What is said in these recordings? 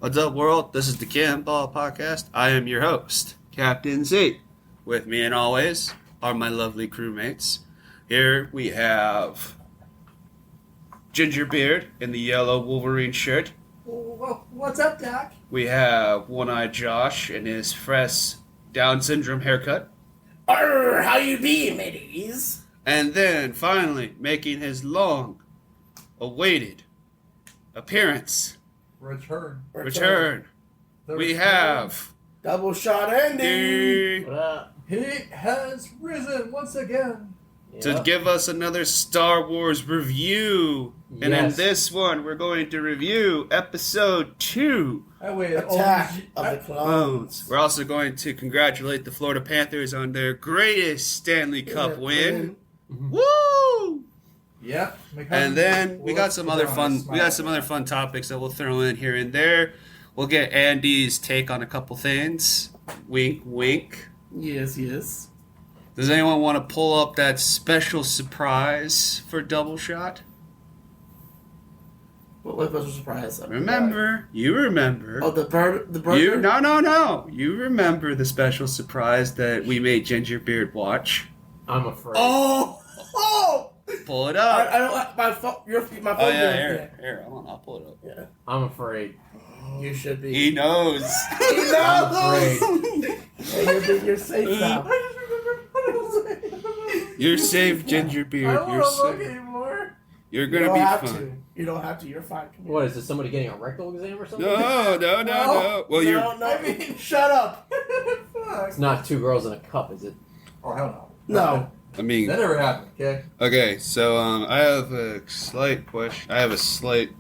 What's up, world? This is the Cannonball Podcast. I am your host, Captain Z. With me, and always, are my lovely crewmates. Here we have Gingerbeard in the yellow Wolverine shirt. What's up, Doc? We have One-Eyed Josh in his fresh Down syndrome haircut. Arr, how you be, mateys? And then, finally, making his long-awaited appearance. Return. We have Double Shot Andy. the What up? He has risen once again. to give us another Star Wars review. And in Yes. this one, we're going to review Episode 2, Oh, wait, Attack oh, of the Clones. We're also going to congratulate the Florida Panthers on their greatest Stanley Cup win. Woo! Yep. And then we got some other fun topics that we'll throw in here and there. We'll get Andy's take on a couple things. Wink, wink. Yes, yes. Does anyone want to pull up that special surprise for Double Shot? What was a surprise? You remember. Oh, the burger? No. You remember the special surprise that we made Gingerbeard watch? I'm afraid. Oh! Pull it up. I don't. My phone. My phone. Oh yeah, here. I'll pull it up. Yeah. I'm afraid. You should be. He knows. He knows. I'm Hey, you're safe now. You're safe, Gingerbeard. I don't You're want to look safe. anymore. You're You gonna don't be have fine. to. You don't have to. You're fine. Come here. What is this? Somebody getting a rectal exam or something? No. Well, you're. No, I mean, shut up. Fuck. It's not two girls in a cup, is it? Oh, hell no. No. I mean, That never happened, okay? okay. So I have a slight question. I have a slight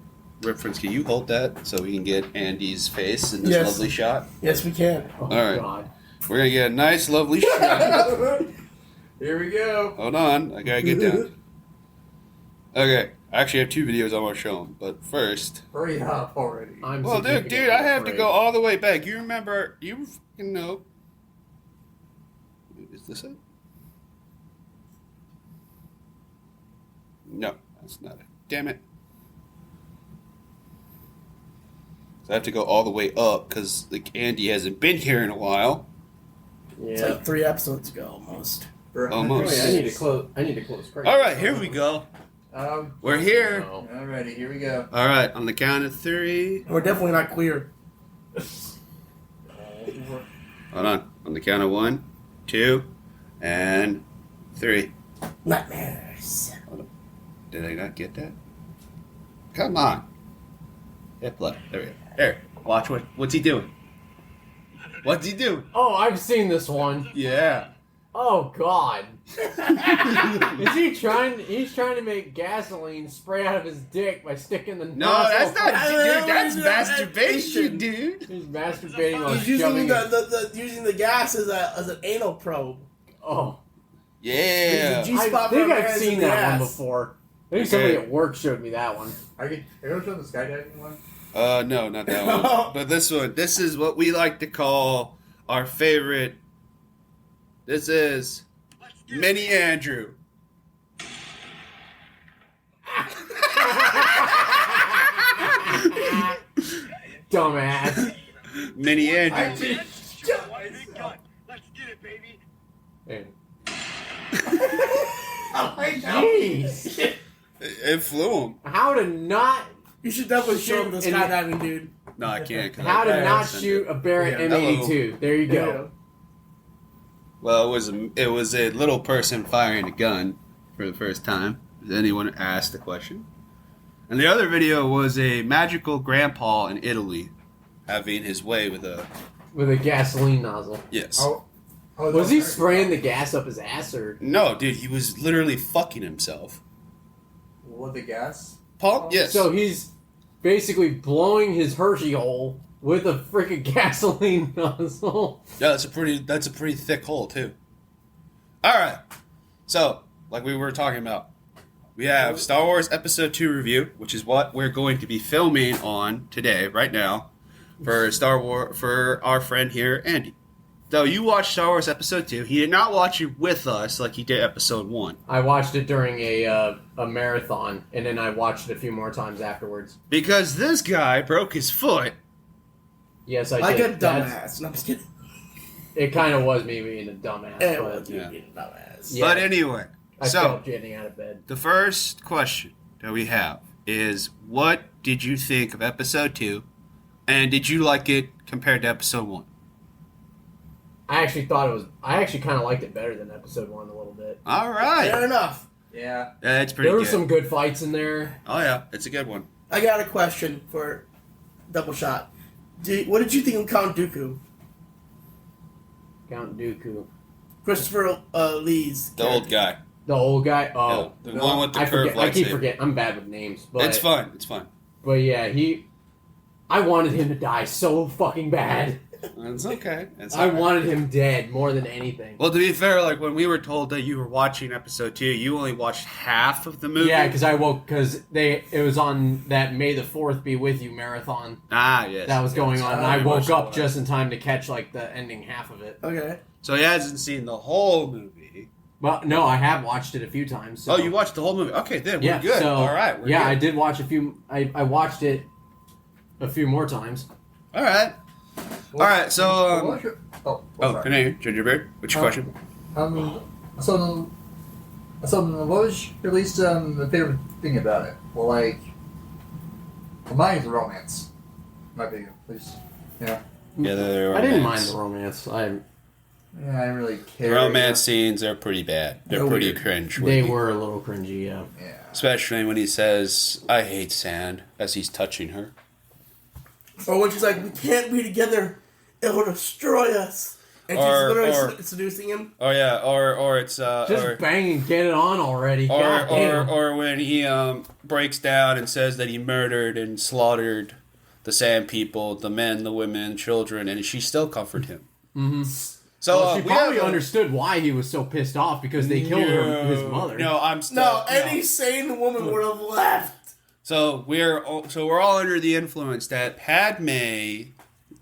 reference. Can you hold that so we can get Andy's face in this Yes. lovely shot? Yes, we can. Oh, All right. God. We're gonna get a nice, lovely shot. Here we go. Hold on, I gotta get down. Okay, I actually have two videos I want to show them, but first. Hurry up already. I'm Well, dude, significantly I have to afraid. go all the way back. You remember? You fucking know. Is this it? No, that's not it. Damn it. So I have to go all the way up because like Andy hasn't been here in a while. It's Yeah. like 3 episodes ago, almost. Almost. Wait, I need to close. Craig. All right, here we go. We're here. No. Alrighty, here we go. All right, on the count of 3. We're definitely not queer. Hold on the count of 1, 2, and 3. Nightmares. Did I not get that? Come on. Hit play. There we go. There. Watch what's he doing? What's he doing? Oh, I've seen this one. Yeah. Oh, God. Is he trying? He's trying to make gasoline spray out of his dick by sticking the No, nozzle. that's not, dude. That's That's masturbation, dude. He's masturbating while He's using shoving it. using the gas as an anal probe. Oh, Yeah. Using I G-spot think for I've hands seen in the that one ass. before. I think Okay. somebody at work showed me that one. Are you ever show the skydiving one? No, not that one. But this one. This is what we like to call our favorite. This is Mini Andrew. Dumbass. Mini Andrew. Let's get it, baby. Hey. Oh my God. Jeez. It flew him. How to not? You should definitely show him the Shoot in- skydiving dude. No, I can't. 'cause How I to not sent shoot it. a Barrett Yeah. M82? There you go. Well, it was a little person firing a gun for the first time. Does anyone ask the question? And the other video was a magical grandpa in Italy having his way with a With a gasoline nozzle. yes. Oh, Was he spraying the gas up his ass or? No, dude, he was literally fucking himself. With the gas? Paul? Yes. So he's basically blowing his Hershey hole with a freaking gasoline nozzle. Yeah, that's a pretty thick hole too. All right. So, like we were talking about, we have Star Wars Episode 2 review, which is what we're going to be filming on today, right now, for our friend here, Andy. So you watched Star Wars Episode 2. He did not watch it with us like he did Episode 1. I watched it during a marathon, and then I watched it a few more times afterwards. Because this guy broke his foot Yes, I Like did. a dumbass. No, I'm just kidding. It kind of was me being a dumbass, It but was you yeah. being a dumbass. Yeah. But anyway, I so felt getting out of bed. the first question that we have is, what did you think of episode 2, and did you like it compared to episode 1? I actually kind of liked it better than episode 1 a little bit. All right. Fair enough. Yeah. Yeah, it's pretty There were good. some good fights in there. Oh, yeah. It's a good one. I got a question for Double Shot. What did you think of Count Dooku? Count Dooku. Christopher Lee's The old guy. The old guy? Oh. Yeah, the one with the I curved forget. I keep lightsaber. forgetting. I'm bad with names. But, It's fun. It's fun. But yeah, I wanted him to die so fucking bad. It's okay. It's I all right. wanted him dead more than anything. Well, to be fair, like when we were told that you were watching episode 2, you only watched half of the movie. Yeah, because I woke it was on that May the 4th Be With You marathon Ah, yes. that was going on, and I we woke watched up all just in time to catch like the ending half of it. Okay. So he hasn't seen the whole movie. Well, no, I have watched it a few times. So. Oh, you watched the whole movie? Okay, then Yeah, we're good. so, All right, we're yeah, good. I did watch a few. I watched it a few more times. All right. Well, All right, so what was your- oh, sorry. continue, Gingerbread. What's your question? So what was your least favorite thing about it? Well, mine is romance. My big, at least. Yeah. Yeah, the I didn't mind the romance. Yeah, I didn't really The care. romance scenes are pretty bad. They're They're pretty weird. cringe. They were a little cringy. Yeah. Yeah. Especially when he says, "I hate sand," as he's touching her. Or when she's like, we can't be together. It will destroy us. And she's Or- literally seducing him. Oh yeah, or it's Just or bang and get it on already. God damn. or when he breaks down and says that he murdered and slaughtered the sand people, the men, the women, children, and she still comforted him. Mm-hmm. So Well, she we probably have a- understood why he was so pissed off because they killed his mother. No, I'm still No, any sane woman would have left. So we're all under the influence that Padme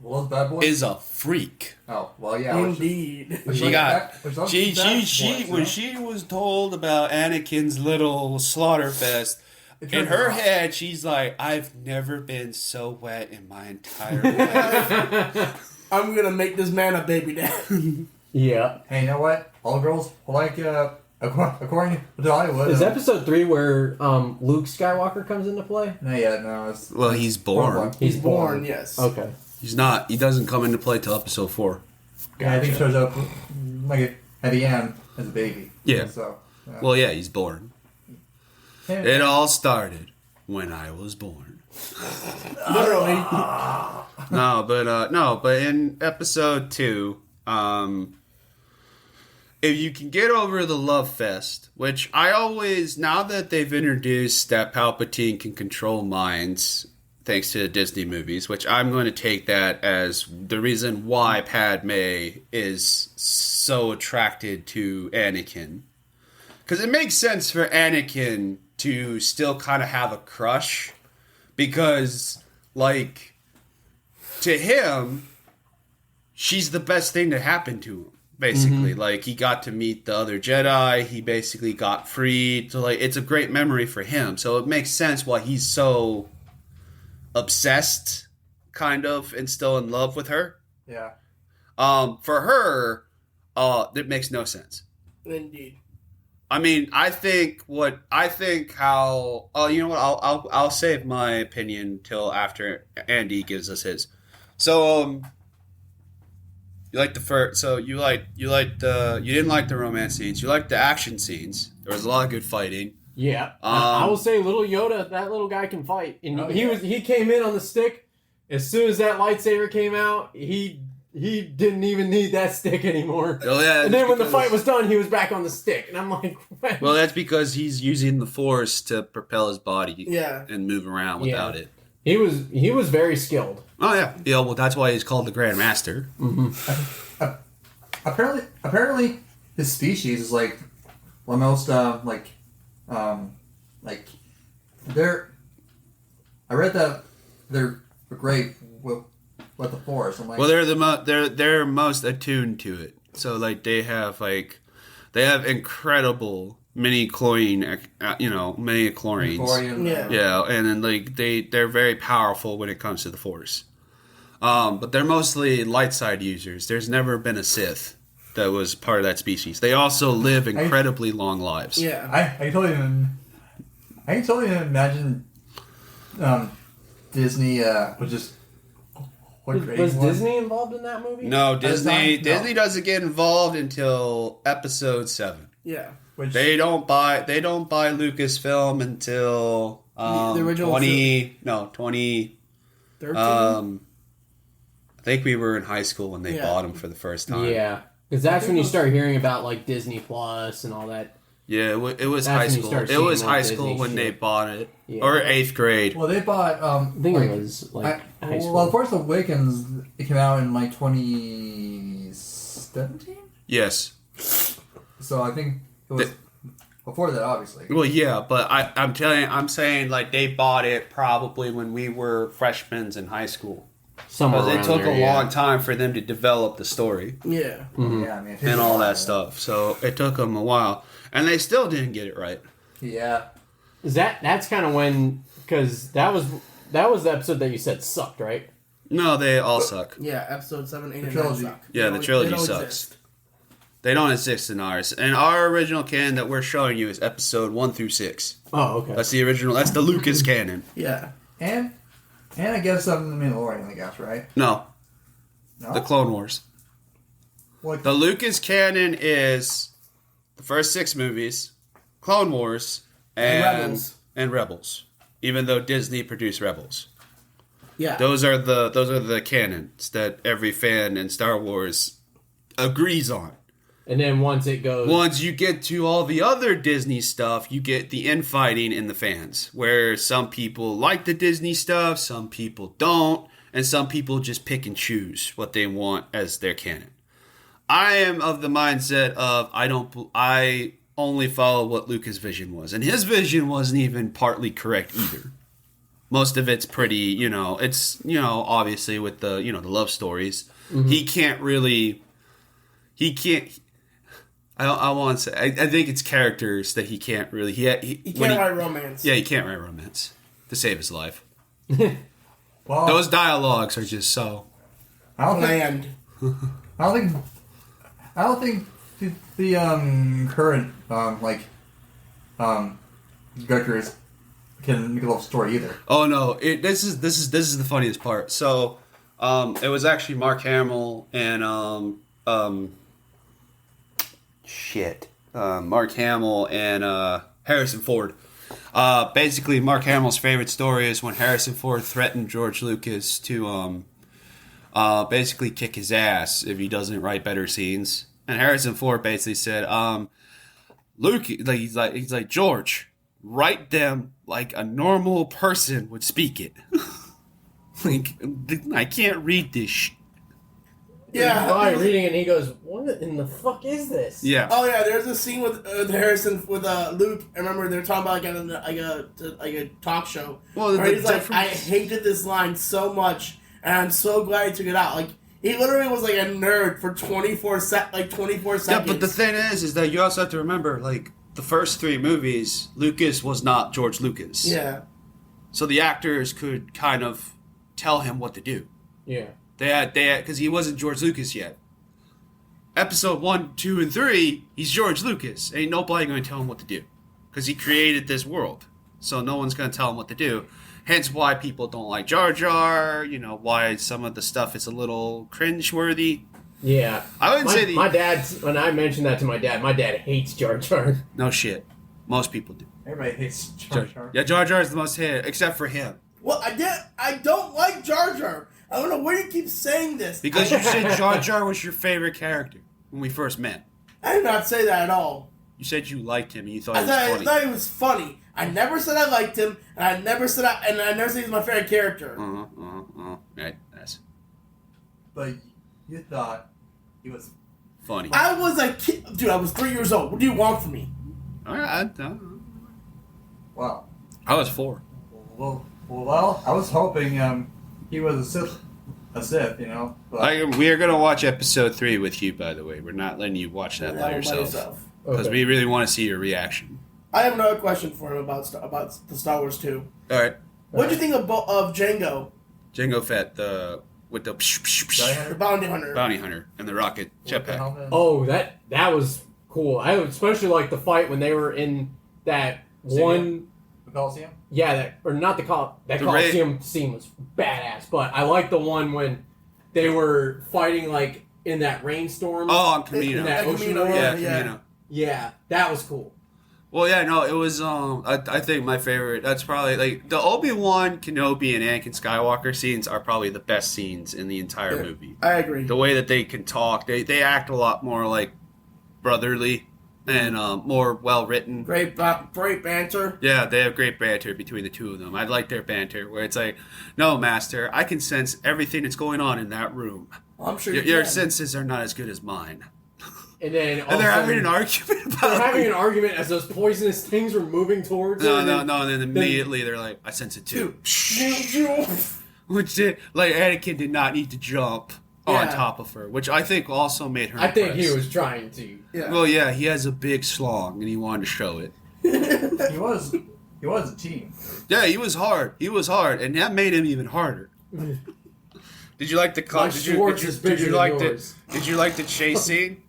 Well, those bad boys. is a freak. Oh, well, yeah. Indeed. She got when she was told about Anakin's little slaughter fest. In her head, she's like, I've never been so wet in my entire life. I'm gonna make this man a baby dad. Yeah. Hey, you know what? All girls like according to Hollywood. Is episode 3 where Luke Skywalker comes into play? No, yeah, no. It's, Well, he's born. He's born, yes. Okay. He's not. He doesn't come into play till episode 4. Yeah, I think he shows up like at the end as a baby. Yeah. So. Well, yeah, he's born. Yeah. It all started when I was born. Literally. No, but in episode 2, if you can get over the love fest, which I always, now that they've introduced that Palpatine can control minds, thanks to the Disney movies, which I'm going to take that as the reason why Padme is so attracted to Anakin. Because it makes sense for Anakin to still kind of have a crush, because, like, to him, she's the best thing to happen to him, basically. Like, he got to meet the other Jedi, he basically got freed, so, like, it's a great memory for him. So it makes sense why he's so obsessed, kind of, and still in love with her. Yeah. For her, that makes no sense. Indeed. I mean, I think how. Oh, you know what? I'll save my opinion till after Andy gives us his. So, you like the first. So you didn't like the romance scenes. You liked the action scenes. There was a lot of good fighting. Yeah. I will say little Yoda, that little guy can fight. And he came in on the stick. As soon as that lightsaber came out, he didn't even need that stick anymore. Oh, yeah, and then when the fight was done, he was back on the stick. And I'm like, what? Well, that's because he's using the Force to propel his body Yeah. and move around without it. He was very skilled. Oh yeah, yeah. Well, that's why he's called the Grand Master. Mm-hmm. Apparently, his species is like one of the most they're. I read that they're great with the Force. I'm like, Well, they're most attuned to it. So like they have incredible midi-chlorian, midi-chlorians. Victorian, Yeah. Yeah, and then like they're very powerful when it comes to the Force. But they're mostly light side users. There's never been a Sith that was part of that species. They also live incredibly long lives. Yeah. I can totally imagine Disney was just Was Disney involved in that movie? No, the Disney time? No. Disney doesn't get involved until episode 7. Yeah. Which, They don't buy Lucasfilm until The original 20 13? I think we were in high school when they Yeah. bought them for the first time. Yeah, because that's when you start hearing about like Disney Plus and all that. Yeah, it was That's high when you school. start It was seeing high more school Disney when they shit. bought it, Yeah. or 8th grade. well, they bought. I think it was like high school. Well, Force Awakens it came out in like 2017. Yes. So I think it was before that, obviously. Well, yeah, but I'm saying like they bought it probably when we were freshmen in high school. Somewhere Because it around took there, a yeah. long time for them to develop the story Yeah. Mhm. Yeah, I mean, and all that stuff. So it took them a while, and they still didn't get it right. Yeah. Is that's kind of when, because that was the episode that you said sucked, right? No, they all suck. Yeah, episode 7, 8, and 9 trilogy. suck. Yeah, They the don't- trilogy they don't sucks. exist. They don't exist in ours. And our original canon that we're showing you is episode 1 through 6. Oh, okay. That's the original. That's the Lucas canon. Yeah. And I guess the Mandalorian, I guess, right? No, No. the Clone Wars. What? The Lucas canon is the first 6 movies, Clone Wars, and Rebels. Even though Disney produced Rebels, Yeah. those are the canons that every fan in Star Wars agrees on. And then once it goes, Once you get to all the other Disney stuff, you get the infighting in the fans, where some people like the Disney stuff, some people don't, and some people just pick and choose what they want as their canon. I am of the mindset of I only follow what Lucas' vision was, and his vision wasn't even partly correct either. Most of it's pretty, it's obviously with the the love stories, he can't. I want to say. I think it's characters that he can't really. He can't write romance. Yeah, he can't write romance to save his life. Well, Those dialogues are just so. I don't think. Bland. I don't think the current directors can make a love story either. Oh no! This is the funniest part. So, it was actually Mark Hamill and Mark Hamill and Harrison Ford. Basically, Mark Hamill's favorite story is when Harrison Ford threatened George Lucas to basically kick his ass if he doesn't write better scenes. And Harrison Ford basically said, Luke, he's like George, write them like a normal person would speak it. Like, I can't read this shit. Yeah. Why reading it and he goes, what in the fuck is this? Yeah. Oh yeah, there's a scene with Harrison with Luke. I remember they're talking about like a talk show. Well, where he's like, I hated this line so much, and I'm so glad he took it out. Like he literally was like a nerd for 24 seconds. Yeah, but the thing is that you also have to remember, like, the first 3 movies, Lucas was not George Lucas. Yeah. So the actors could kind of tell him what to do. Yeah. They had, because he wasn't George Lucas yet. Episode 1, 2, and 3, he's George Lucas. Ain't nobody going to tell him what to do. Because he created this world. So no one's going to tell him what to do. Hence why people don't like Jar Jar, why some of the stuff is a little cringeworthy. Yeah. I wouldn't say my dad, when I mentioned that to my dad hates Jar Jar. No shit. Most people do. Everybody hates Jar Jar. Yeah, Jar Jar is the most hated, except for him. Well, I don't like Jar Jar. I don't know why you keep saying this. Because you said Jar Jar was your favorite character when we first met. I did not say that at all. You said you liked him and you thought I he was thought funny. he was funny. I never said I liked him, and I never said he was my favorite character. Right, that's But you thought he was. funny. I was a kid, dude. I was 3 years old. What do you want from me? Alright, Wow. I was 4. Well, I was hoping he was a Sith, But We are going to watch episode 3 with you, by the way. We're not letting you watch that by yourself. Because Okay. we really want to see your reaction. I have another question for him about the Star Wars 2. Alright. What do you think of Django? Jango Fett, the with the The bounty hunter. bounty hunter and the rocket jetpack. Oh, that was cool. I especially like the fight when they were in that one. The Coliseum? Yeah, that Coliseum scene was badass. But I like the one when they were fighting like in that rainstorm. Oh, on Camino. In that ocean Camino, world. Yeah, yeah. Camino. Yeah, that was cool. Well, yeah, no, it was, I think my favorite, that's probably, like, the Obi-Wan, Kenobi, and Anakin Skywalker scenes are probably the best scenes in the entire movie. I agree. The way that they can talk, they act a lot more, like, brotherly and more well-written. Great banter. Yeah, they have great banter between the two of them. I like their banter, where it's like, no, Master, I can sense everything that's going on in that room. I'm sure Your can. senses are not as good as mine. And then And they're having an argument about They're having an argument as those poisonous things were moving towards her. No, and then immediately they're like, I sense it too. Yeah. Which did, like, Anakin did not need to jump on Yeah. top of her, which I think also made her I think he impressed. was trying to. Well, yeah, he has a big slong and he wanted to show it. He was a team. Yeah, he was hard, and that made him even harder. Did you like the My Schwartz is bigger than yours. Did you like the chase scene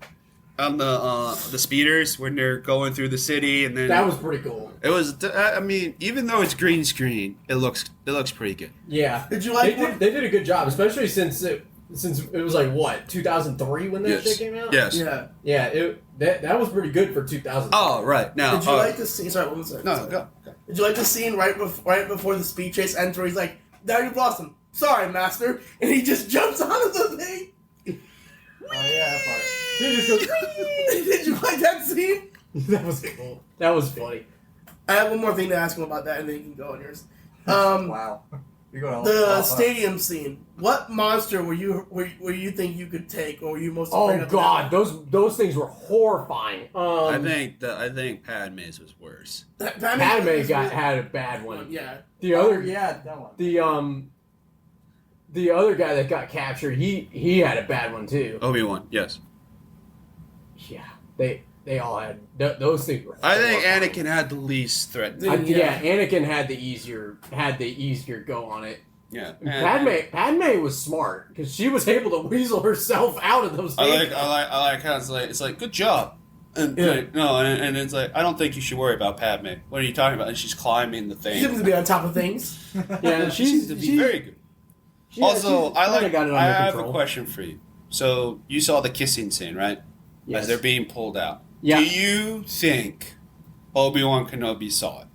on the speeders when they're going through the city and then That was pretty cool. it was? I mean, even though it's green screen, it looks pretty good. Yeah. Did you like They did a good job, especially since it was like what 2003 when that shit came out. Yes. Yeah. Yeah. That was pretty good for 2000. Oh, right now. Did you like the scene? Sorry, one second. No, Sorry. go. Did you like the scene right before the speed chase ends where he's like, "Now you've lost him. Sorry, master," and he just jumps out of the thing? Oh yeah, that part. He just goes, Did you like that scene? that was cool. That was funny. I have one more thing to ask him about that, and then you can go on yours. Wow. You're going The stadium scene. What monster were you think you could take, or were you most afraid Oh of? god, those things were horrifying. I think Padme's was worse. Padme had a bad one. Yeah. The other yeah, that one. the other guy that got captured, he had a bad one too. Obi-Wan, yes. Yeah, they all had those things were. I think horrifying. Anakin had the least threatening. Yeah. Anakin had the easier go on it. Yeah. Padme was smart because she was able to weasel herself out of those things. I like how it's like good job. And Yeah. like, no, and it's like I don't think you should worry about Padme. What are you talking about? And she's climbing the She thing. seems to be on top of things. Yeah, She seems to be very good. Also, I have a question for you. So you saw the kissing scene, right? Yes. As they're being pulled out. Yeah. Do you think Obi-Wan Kenobi saw it?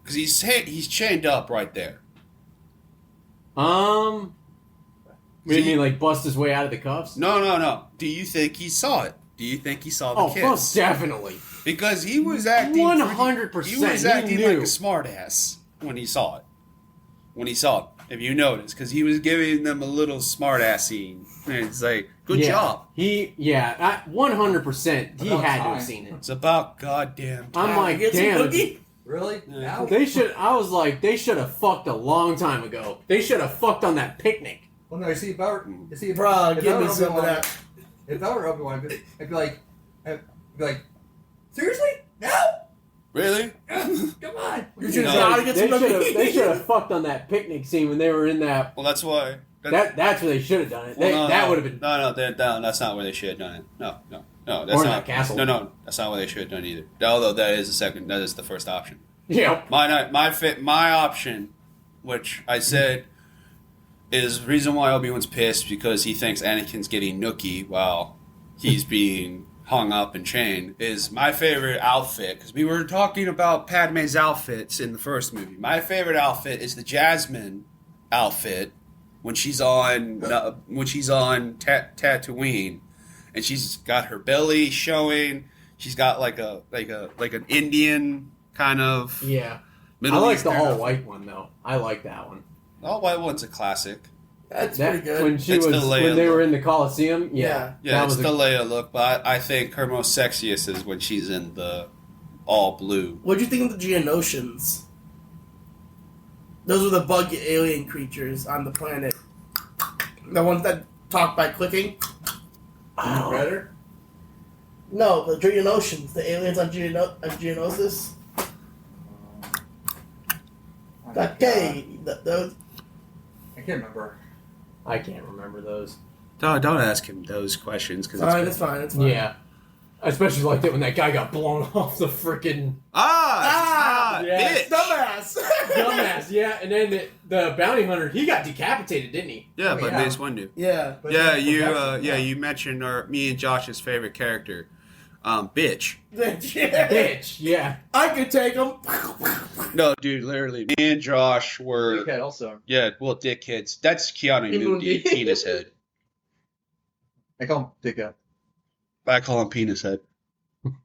Because he's chained up right there. What do you mean, like bust his way out of the cuffs? No. Do you think he saw it? Do you think he saw the Oh, kiss? most definitely. Because he was acting 100%. He was He acting knew. like a smartass when he saw it. If you notice, because he was giving them a little smartassing. And it's like, good job. 100%. He About had to time. have seen it. It's about goddamn time. I'm like, Get some damn. cookie? Really? Now? They should. I was like, they should have fucked a long time ago. They should have fucked on that picnic. Well, no. You see, Bruh, if give I me were some of Obi-Wan, that. if I were Obi-Wan, I'd be like, seriously? No? Really? Come on. You should No. gotta get some cookie. They should have fucked on that picnic scene when they were in that. Well, that's why. That's where they should have done it. Well, That would have been. No, that's not where they should have done it. No. That's Or not. that castle. No, that's not where they should have done it either. Although that is the first option. Yeah. My option, which I said is the reason why Obi-Wan's pissed because he thinks Anakin's getting nookie while he's being hung up and chained, is my favorite outfit, because we were talking about Padme's outfits in the first movie. My favorite outfit is the Jasmine outfit when she's on Tatooine, and she's got her belly showing. She's got like an Indian kind of Yeah. Middle I like the Eastern all outfit. white one though. I like that one. All white one's a classic. That's That pretty good. when she It's was the Leia when they were look. in the Coliseum. Yeah. Yeah, that it's was the Leia look, but I think her most sexiest is when she's in the all blue. What'd you think of the Geonosians? Those were the bug alien creatures on the planet. The ones that talk by clicking. Oh. Better? No, the Geonosians, the aliens on Geonosis. Okay, those. I can't remember. I can't remember those. Don't ask him those questions because It's fine. It's fine. Yeah. I especially liked it when that guy got blown off the freaking Yeah. bitch. Dumbass. dumbass. Yeah, and then the bounty hunter, he got decapitated, didn't he? Yeah, Oh, but yeah. Mace Windu. Yeah. But Yeah, yeah. you mentioned me and Josh's favorite character, bitch. Yeah. Bitch. Yeah. I could take him. No, dude, literally, me and Josh were Okay, also. dickheads. That's Keanu Mundi. penis head. I call him Dickhead. I call him penis head.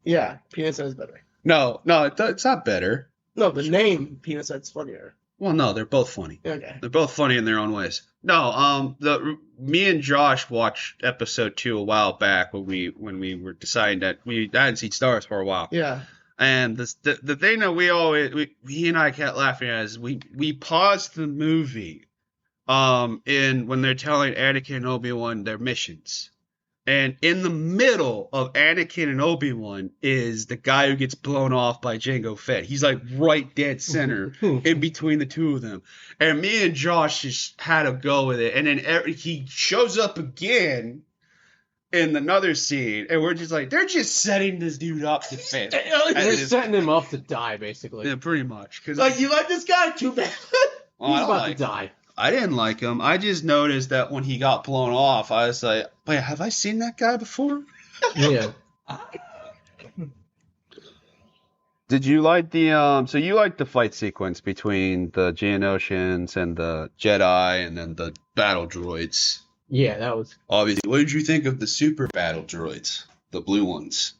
Yeah, penis head is better. No, it's not better. No, the name penis head's funnier. Well, no, they're both funny. Okay. They're both funny in their own ways. No, me and Josh watched episode 2 a while back when we were deciding that I hadn't seen Star Wars for a while. Yeah. And the thing that he and I kept laughing at is we paused the movie, when they're telling Anakin and Obi-Wan their missions. And in the middle of Anakin and Obi-Wan is the guy who gets blown off by Jango Fett. He's like right dead center in between the two of them. And me and Josh just had to go with it. And then he shows up again in another scene. And we're just like, they're just setting this dude up to fit. They're setting him up to die, basically. Yeah, pretty much. Cause Like, you like this guy? Too bad. well, He's about to die. I didn't like him. I just noticed that when he got blown off, I was like, wait, have I seen that guy before? Yeah. Did you like so you liked the fight sequence between the Geonosians and the Jedi and then the battle droids? Yeah, that was... Obviously. What did you think of the super battle droids? The blue ones?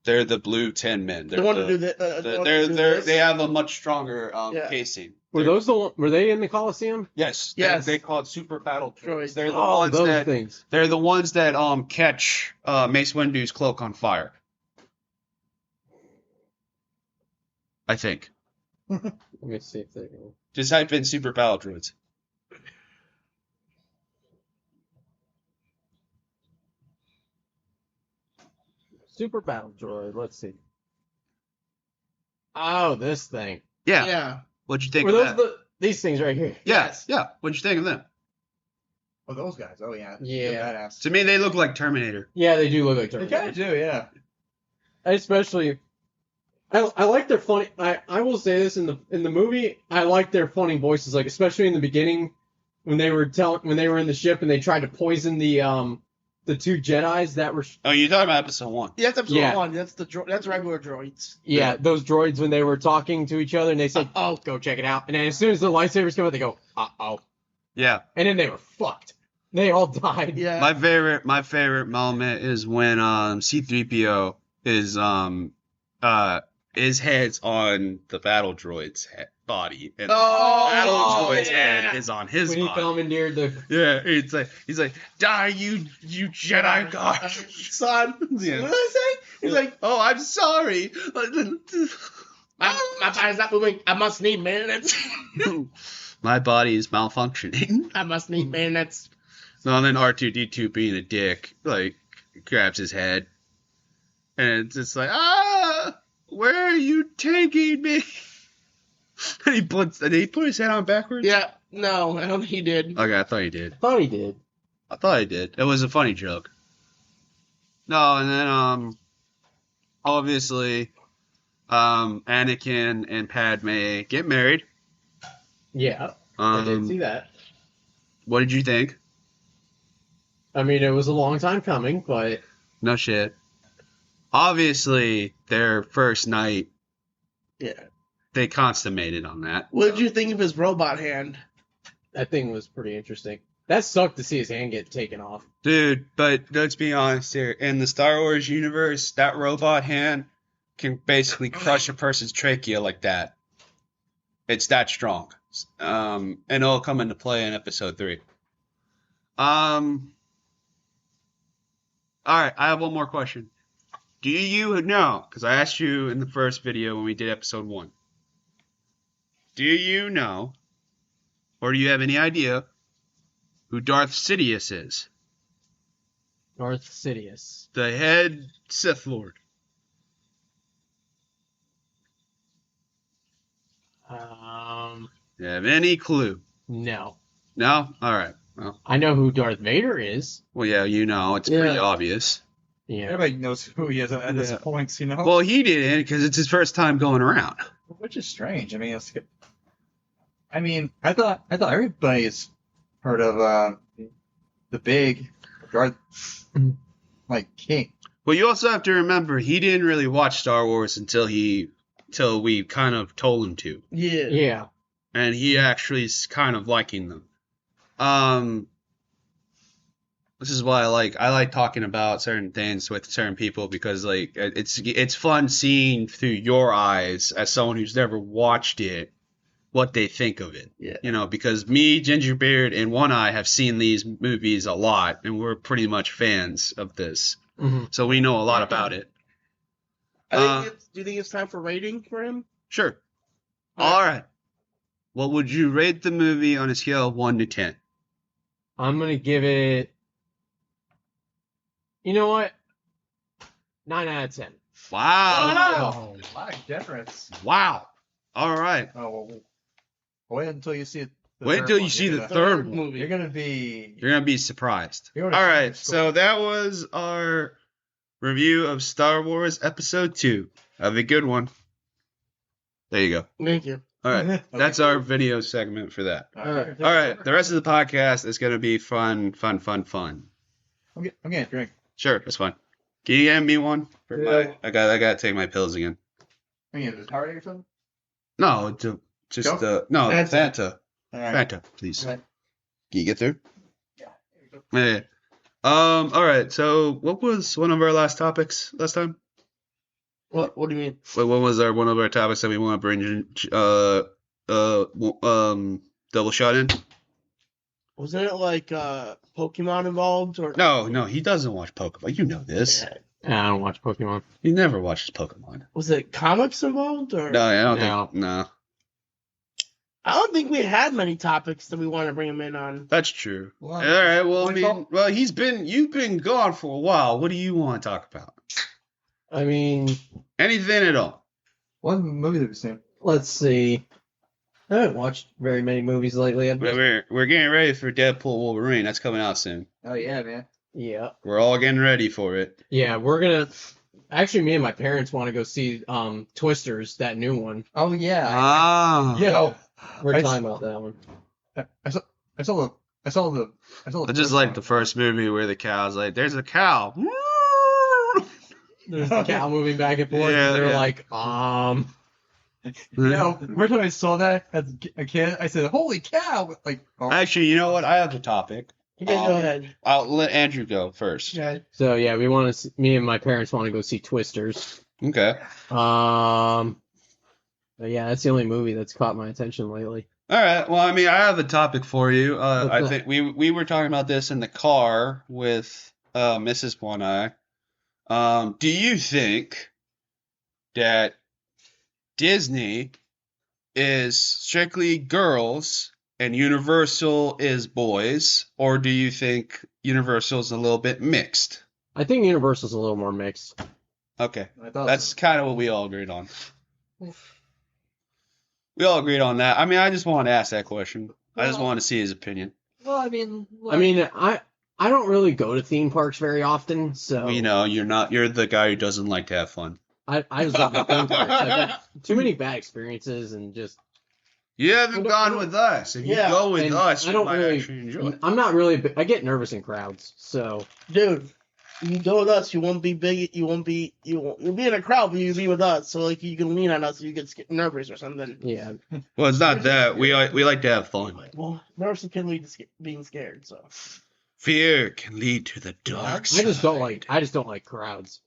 They're the blue 10 men. They want to do this. They have a much stronger Yeah. casing. Were they in the Coliseum? Yes. Yes. They call it super battle droids. Droids. They're the Oh, ones those that things. they're the ones that catch Mace Windu's cloak on fire. I think. Let me see if they can... Just type in super battle droids. Super Battle Droid, let's see. Oh, this thing. Yeah. Yeah. What'd you think Were of those that? these things right here? Yes. Yeah. What'd you think of them? Oh, those guys. Oh, yeah. Yeah. They're badass. To me, they look like Terminator. Yeah, they do look like They Terminator. kind of do, yeah. Especially, I like their funny. I will say this in the movie. I like their funny voices, like especially in the beginning when they were in the ship and they tried to poison the two Jedis that were Oh, you're talking about episode 1. Yeah, that's episode Yeah. 1. That's regular droids. those droids when they were talking to each other and they said, "Oh, go check it out." And then as soon as the lightsabers come out, they go, "Uh-oh," Yeah. and then they were fucked. They all died. Yeah. My favorite moment is when C-3PO is his head's on the battle droid's body, and the battle droid's head is on his When he body. commandeered the Yeah, he's like, die, you Jedi god. Son. Yeah. What did I say? He's like, Oh, I'm sorry. my body's not moving. I must need minutes. My body is malfunctioning. I must need minutes. So then R2-D2 being a dick, like, grabs his head. And it's just like, where are you taking me? And he put his head on backwards? Yeah. No, I don't think he did. Okay, I thought he did. thought he did. I thought he did. It was a funny joke. No, and then, obviously, Anakin and Padme get married. Yeah, I did see that. What did you think? I mean, it was a long time coming, but No shit. Obviously, their first night, Yeah. they consummated on that. What did you think of his robot hand? that thing was pretty interesting. That sucked to see his hand get taken off. Dude, but let's be honest here. In the Star Wars universe, that robot hand can basically crush a person's trachea like that. It's that strong. And it'll come into play in episode 3. Alright, I have one more question. Do you know, because I asked you in the first video when we did episode 1. Do you know, or do you have any idea, who Darth Sidious is? Darth Sidious. The head Sith Lord. Um, Do you have any clue? No. No? All right. Well, I know who Darth Vader is. yeah, it's pretty obvious. Yeah. Everybody knows who he is at this Yeah. point, you know? Well, he didn't because it's his first time going around. Which is strange. I mean, I thought everybody's heard of the big Darth, king. Well, you also have to remember he didn't really watch Star Wars until we kind of told him to, Yeah. Yeah. and he actually is kind of liking them. This is why I like talking about certain things with certain people because like it's fun seeing through your eyes as someone who's never watched it what they think of it. Yeah. You know, because me, Gingerbeard, and One Eye have seen these movies a lot, and we're pretty much fans of this, Mm-hmm. so we know a lot about it. Do you think it's time for rating for him? Sure. All right. What would you rate the movie on a scale of 1 to 10? I'm gonna give it. You know what? 9 out of 10. Wow. Wow, difference. Wow. All right. Oh, well, wait until you see it. Wait until you see the third one. movie. You're gonna be surprised. You're All gonna right. see So that was our review of Star Wars Episode 2. Have a good one. There you go. Thank you. All right. Okay. That's our video segment for that. All right. All right. The rest of the podcast is going to be fun. I'm getting a drink. Sure. That's fine. Can you hand me one? I got to take my pills again. I'm getting a Powerade or something. No, just Fanta. All right. Fanta, please. All right. Can you get through? Yeah. There you go. Yeah. All right. So, what was one of our last topics last time? What do you mean? What was one of our topics that we want to bring double shot in? Wasn't it like Pokemon involved or No, he doesn't watch Pokemon. You know this. I don't watch Pokemon. He never watches Pokemon. Was it comics involved or? No, I don't No. think. No, I don't think we had many topics that we want to bring him in on. that's true. Well, All right. Well, I well, mean, you've been gone for a while. What do you want to talk about? I mean, Anything at all? What movie have you seen? let's see. I haven't watched very many movies lately. We're getting ready for Deadpool Wolverine. That's coming out soon. Oh yeah, man. Yeah. We're all getting ready for it. Yeah, we're gonna. Actually, me and my parents want to go see Twisters, that new one. Oh yeah. Ah. Yeah. We're I talking saw- about that one. I saw the. I just like the first movie where the cow's like, "There's a cow." There's the cow moving back and forth. Yeah, and they're yeah. like, You know, the first time I saw that as a kid, I said, "Holy cow!" Like, oh, Actually, you know what? I have the topic. Okay, go ahead. I'll let Andrew go first. Okay. So yeah, we want to. Me and my parents want to go see Twisters. Okay. But yeah, that's the only movie that's caught my attention lately. All right. Well, I mean, I have a topic for you. What's I that? think we were talking about this in the car with Mrs. One Eye. Do you think that Disney is strictly girls and Universal is boys, or do you think Universal is a little bit mixed? I think Universal's a little more mixed. Okay. I thought That's kind of what we all agreed on. We all agreed on that. I mean, I just wanted to ask that question. I just Well- wanted to see his opinion. Well, I mean, I don't really go to theme parks very often, so You know, you're the guy who doesn't like to have fun. I just don't go to theme parks. I've had too many bad experiences and just You haven't I gone don't- with us. If you Yeah, go with and us, I you don't might really- actually enjoy it. I'm not really. I get nervous in crowds, so Dude, you go with us, you won't be big. You'll be in a crowd, but you'll be with us. So like you can lean on us if you get nervous or something. yeah. Well, it's not that. We like to have fun. Well, nerves can lead to being scared. So Fear can lead to the dark I side. just don't like crowds.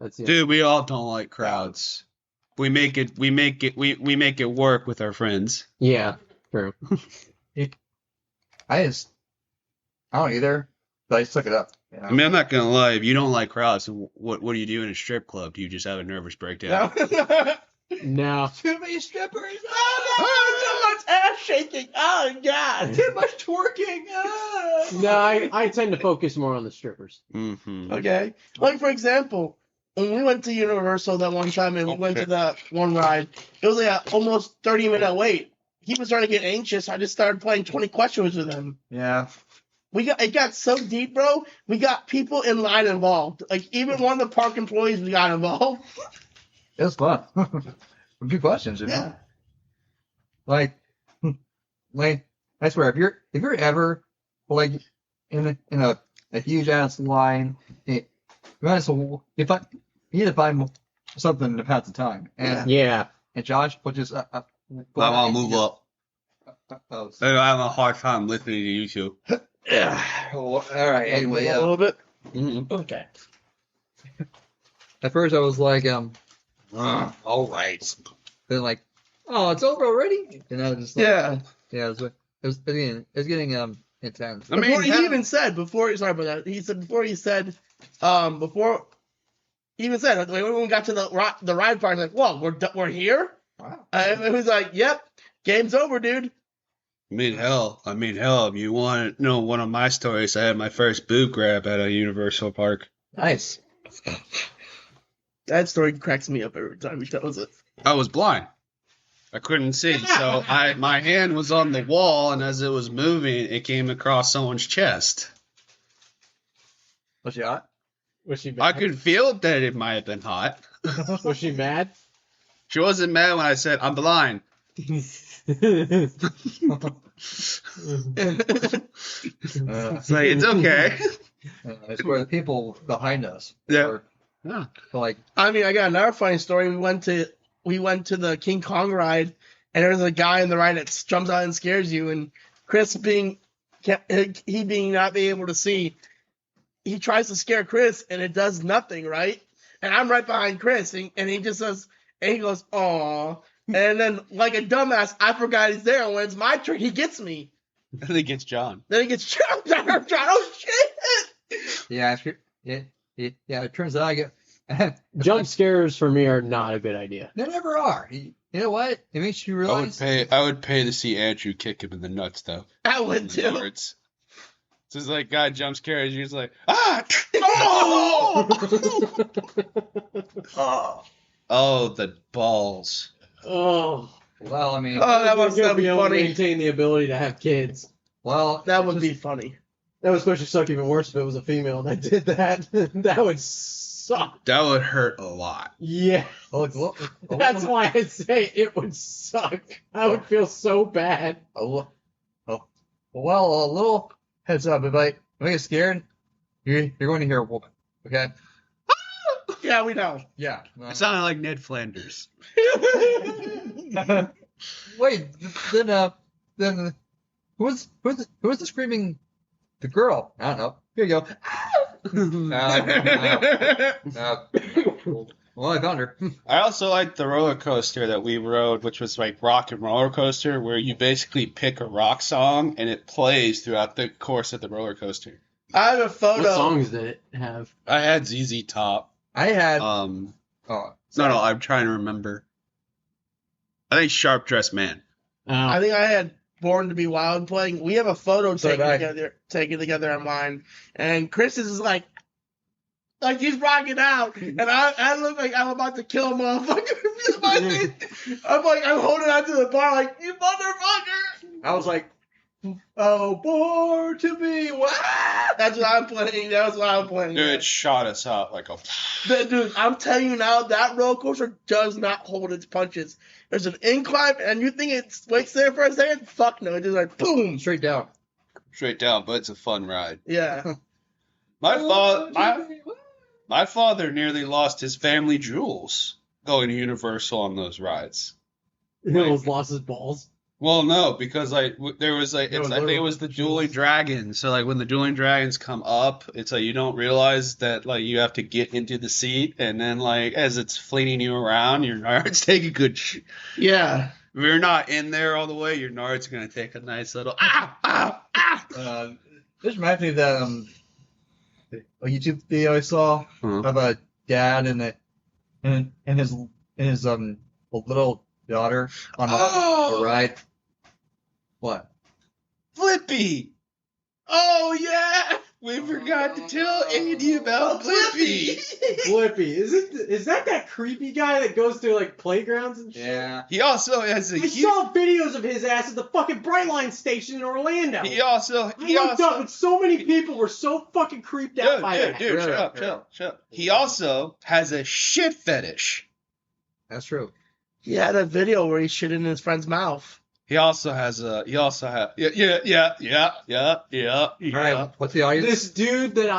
That's it. Dude, we all don't like crowds. We make it work with our friends. Yeah, true. I don't either, but I just took it up. You know? I mean, I'm not gonna lie. If you don't like crowds, what do you do in a strip club? Do you just have a nervous breakdown? No, Too many strippers. Oh, no, someone's ass shaking. Oh god. Too much twerking. Ah. no. I tend to focus more on the strippers. Mm-hmm. Okay. Like for example, when we went to Universal that one time and we went to that one ride, it was like an almost 30-minute wait. he was starting to get anxious. I just started playing 20 questions with him. Yeah. It got so deep, bro. We got people in line involved. Like even one of the park employees, we got involved. It was fun. Good questions, you know? Yeah. Like, I swear, if you're ever like in a huge ass line, you might as well you need to find something to pass the time. And Yeah. and Josh, which is I want to move up. Oh, I have a hard time listening to YouTube. yeah. Well, all right. Anyway, A little bit. Mm-hmm. Okay. at first I was like, All right. then like, oh, it's over already, and I was just like, Yeah. yeah, it was getting intense. I mean, Before he hell- even said, before sorry about that, he said before he said, before he even said when we got to the ride park, like, whoa, we're here. Wow. It was like, yep, game's over, dude. I mean, hell, if you want to know one of my stories, I had my first boob grab at a Universal park. Nice. That story cracks me up every time he tells it. I was blind. I couldn't see, so my hand was on the wall, and as it was moving, it came across someone's chest. Was she hot? Was she I mad? could feel that it might have been hot. Was she mad? She wasn't mad when I said, I'm blind. It's like, it's okay. It's where the people behind us. Yeah. Were, Yeah. like, I mean, I got another funny story. We went to the King Kong ride, and there's a guy in the ride that jumps out and scares you. And Chris being not being able to see, he tries to scare Chris, and it does nothing, right? And I'm right behind Chris, and he just says, and he goes, "Aw." And then, like a dumbass, I forgot he's there. And when it's my turn, he gets me. I think it's John. Then he gets jumped. I'm trying, oh shit! yeah, it turns out I get. Jump scares for me are not a good idea. They never are. You know what? It makes you realize. I would pay to see Andrew kick him in the nuts, though. I would too. It's just like God jump scares you. He's like, ah! Oh! Oh, Oh, the balls. Oh, Well, I mean, Oh, that must that'd be be able to funny. maintain the ability to have kids. well, that would be funny. That would especially suck even worse if it was a female that did that. That would suck. That would hurt a lot. Yeah. That's why I say it would suck. I would feel so bad. Well, a little heads up. If I get scared, you're going to hear a woman. Okay? Yeah, we know. Yeah. It sounded like Ned Flanders. Wait. Then who was the screaming? The girl. I don't know. Here you go. Well, I found her. I also liked the roller coaster that we rode, which was like rock and roller coaster, where you basically pick a rock song and it plays throughout the course of the roller coaster. I have a photo. What songs did it have? I had ZZ Top. I had. No, Oh, I'm trying to remember. I think Sharp Dressed Man. I think I had Born to Be Wild playing. We have a photo So taken together online, and Chris is like he's rocking out, and I look like I'm about to kill a motherfucker. I'm holding on to the bar like, you motherfucker. I was like, oh, born to be wild. That's what I'm playing. That's what I'm playing. Dude, it shot us out like a. Dude, I'm telling you now, that roller coaster does not hold its punches. There's an incline, and you think it waits there for a second? Fuck no, it just like boom. Straight down. Straight down, but it's a fun ride. Yeah. My father nearly lost his family jewels going to Universal on those rides. He almost lost his balls. Well, no, because there was I think it was the dueling jewels. dragons. So like when the dueling dragons come up, it's like you don't realize that like you have to get into the seat, and then like as it's flinging you around, your nards take a good. Yeah. If you're not in there all the way, your nards are gonna take a nice little This reminds me of that a YouTube video I saw of a dad and his little daughter on a ride. What? Flippy. Oh yeah. We forgot to tell Andy about Blippi. Blippi. Is that creepy guy that goes to like playgrounds and shit? Yeah. He also has a I saw videos of his ass at the fucking Brightline station in Orlando. I I looked up and so many people were so fucking creeped out by that. Dude, Really? shut up. He also has a shit fetish. That's true. He had a video where he shit in his friend's mouth. Yeah. All right. What's the audience? This dude that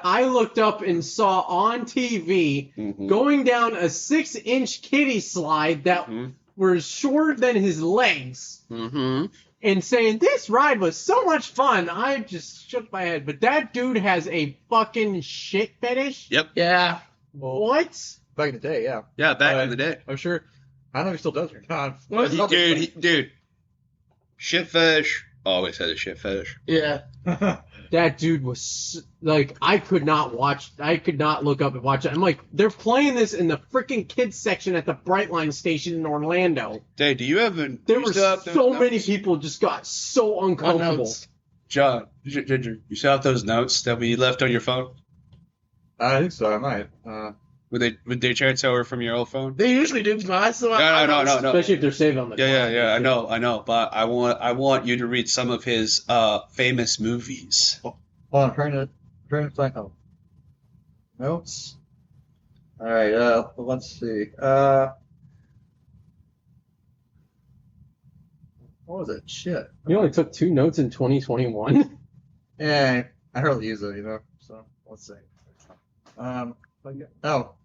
I looked up and saw on TV Mhm. going down a 6-inch kiddie slide that Mhm. was shorter than his legs Mm-hmm. and saying this ride was so much fun. I just shook my head. But that dude has a fucking shit fetish. Yep. Yeah. What? Back in the day, yeah. Yeah, back in the day. I'm sure. I don't know if he still does or not. What? Dude. Shit fetish. Always had a shit fetish. Yeah. That dude was like, I could not look up and watch it. I'm like, they're playing this in the freaking kids section at the Brightline station in Orlando. Dave, do you ever? There were so many people just got so uncomfortable. Notes. John, Ginger, you still have those notes that we left on your phone? I think so. I might. Would they transfer from your old phone? They usually do. But I still No. Especially if they're saved on the Yeah. I know. But I want you to read some of his famous movies. Hold on. I'm trying to find. Oh. Notes. All right. Let's see. What was it? Shit. You only took 2 notes in 2021? Yeah, I hardly use it, So let's see. Oh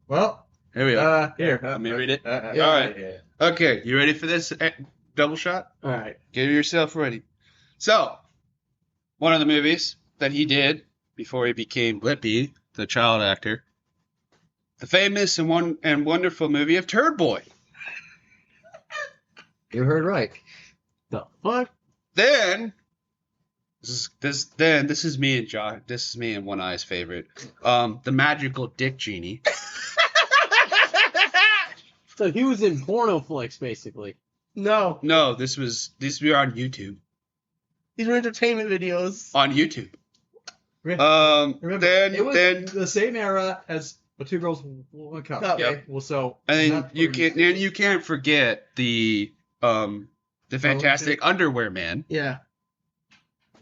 well. Here we are. Here. Let me read it. All right. Okay, you ready for this double shot? All right. Get yourself ready. So, one of the movies that he did before he became Blippi, the child actor, the famous and wonderful movie of Turd Boy. You heard right. The fuck? Then this is me and Josh. This is me and One Eye's favorite. The Magical Dick Genie. So he was in porno flicks, basically. No. No, these were on YouTube. These were entertainment videos. On YouTube. Remember, then it was the same era as The Two Girls One Cup. Yep. Okay. Well, so and not you can't forget the fantastic Underwear Man. Yeah.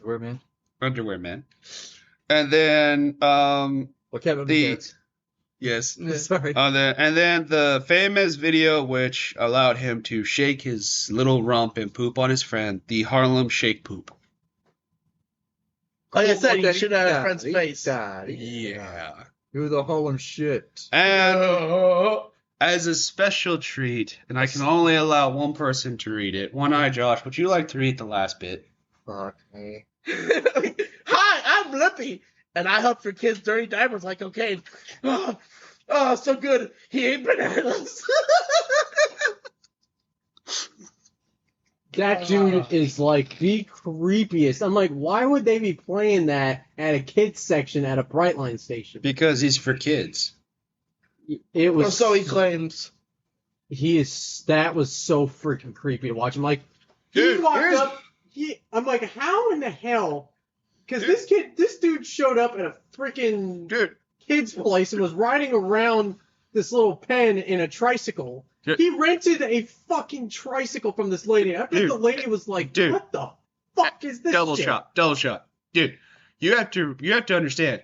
Where, man? Underwear Man. And then What Kevin Bates. yes. Sorry. And then the famous video which allowed him to shake his little rump and poop on his friend, the Harlem Shake Poop. Like I said, He he should have had a friend's died. face. He died. Yeah. Do the Harlem shit. And as a special treat, and I can only allow one person to read it. One Eye Josh, would you like to read the last bit? Fuck me. Hi, I'm Blippi, and I help your kids' dirty diapers like cocaine. Oh, so good. He ate bananas. That dude is like the creepiest. I'm like, why would they be playing that at a kids section at a Brightline station? Because he's for kids. It Or was so he claims. That was so freaking creepy to watch. I'm like, Dude, he walked up. I'm like, how in the hell? Because this dude showed up at a freaking kid's place and was riding around this little pen in a tricycle. Dude. He rented a fucking tricycle from this lady. I think the lady was like, Dude. what the fuck is this Double shit? shot. Dude, you have to understand.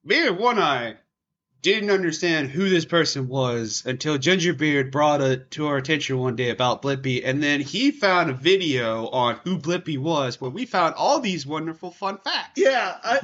Me and One Eye didn't understand who this person was until Gingerbeard brought it to our attention one day about Blippi, and then he found a video on who Blippi was where we found all these wonderful fun facts. Yeah, I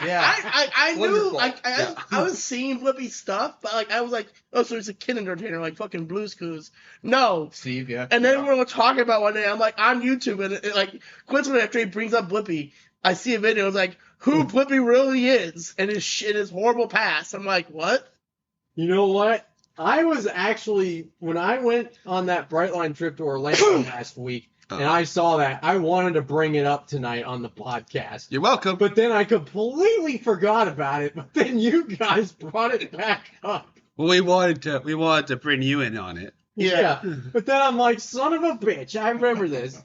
Yeah. I knew, Wonderful. like, Yeah. I was seeing Blippi stuff, but, like, I was like, oh, so he's a kid entertainer, like fucking Blue's Clues. No. Steve, yeah. And then we were talking about one day, I'm like, on YouTube, and it, like, coincidentally after he brings up Blippi, I see a video, it's like, who Blippi really is, and his horrible past. I'm like, what? You know what? I was actually, when I went on that Brightline trip to Orlando last week, and I saw that, I wanted to bring it up tonight on the podcast. You're welcome. But then I completely forgot about it, but then you guys brought it back up. Well, we wanted to bring you in on it. Yeah. But then I'm like, son of a bitch, I remember this.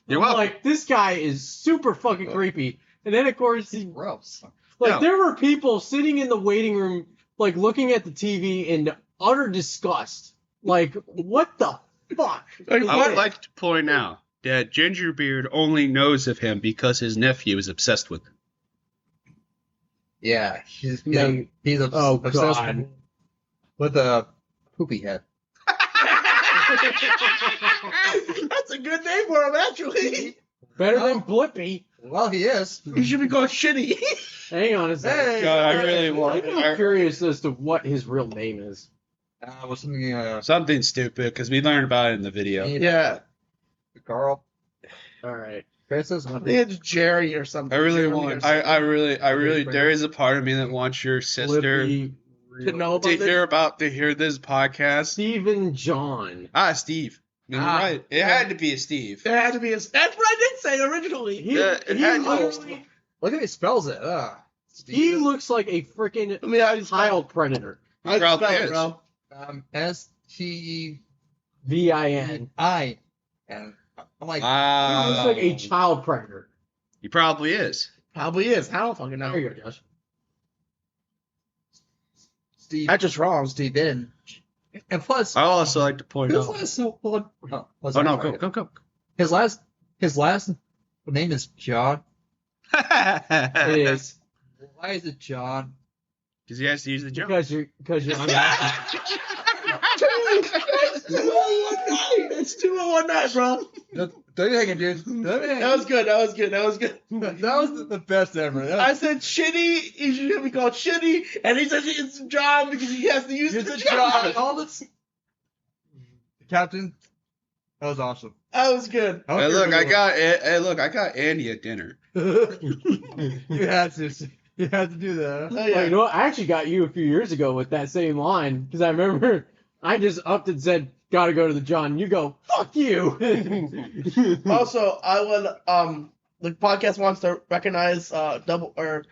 You're I'm welcome. like, this guy is super fucking creepy. And then, of course, Gross. like No. there were people sitting in the waiting room, like looking at the TV in utter disgust. Like, what the fuck? Like, is I would this? like to point out that Gingerbeard only knows of him because his nephew is obsessed with him. Yeah, he's No. Oh, obsessed God. with a poopy head. That's a good name for him, actually. Better than Blippi. Well, he is. He should be called Shitty. Hang on a second. Hey, God, I really want I'm curious as to what his real name is. Was something something stupid because we learned about it in the video. Yeah, Carl. All right. Chris is I think it's Jerry or something. I really Jeremy or want. something. I really. There is a part of me that wants your sister Blippi, to know about to it. hear about to hear this podcast. Stephen John. Steve. You're Ah, right. It had to be a Steve. It had to be that's what I did say originally. It had to literally- Look at how he spells it. he looks like a freaking I mean, I just child predator. I Probably spell it, is. bro. STEVIN. VIN. And I'm like, He looks like a child predator. He probably is. Probably is. I don't fucking know. There you go, Josh. Steve. That's just wrong. Steven. And plus, I also like to point his out. last go. Oh no, go. His last name is John. It is Why is it John? Because he has to use the jump. because you're It's 2:19, bro. Don't you think it, dude? That was good. That was good. That was good. That was the best ever. I said Shitty. He should be called Shitty, and he says it's John because he has to use the John. All this. Captain, that was awesome. That was good. Hey, look, I got Andy at dinner. You had to do that. Oh, Well, yeah. you know what? I actually got you a few years ago with that same line because I remember I just upped and said, "Gotta go to the John." You go, "Fuck you." Also, I would the podcast wants to recognize double or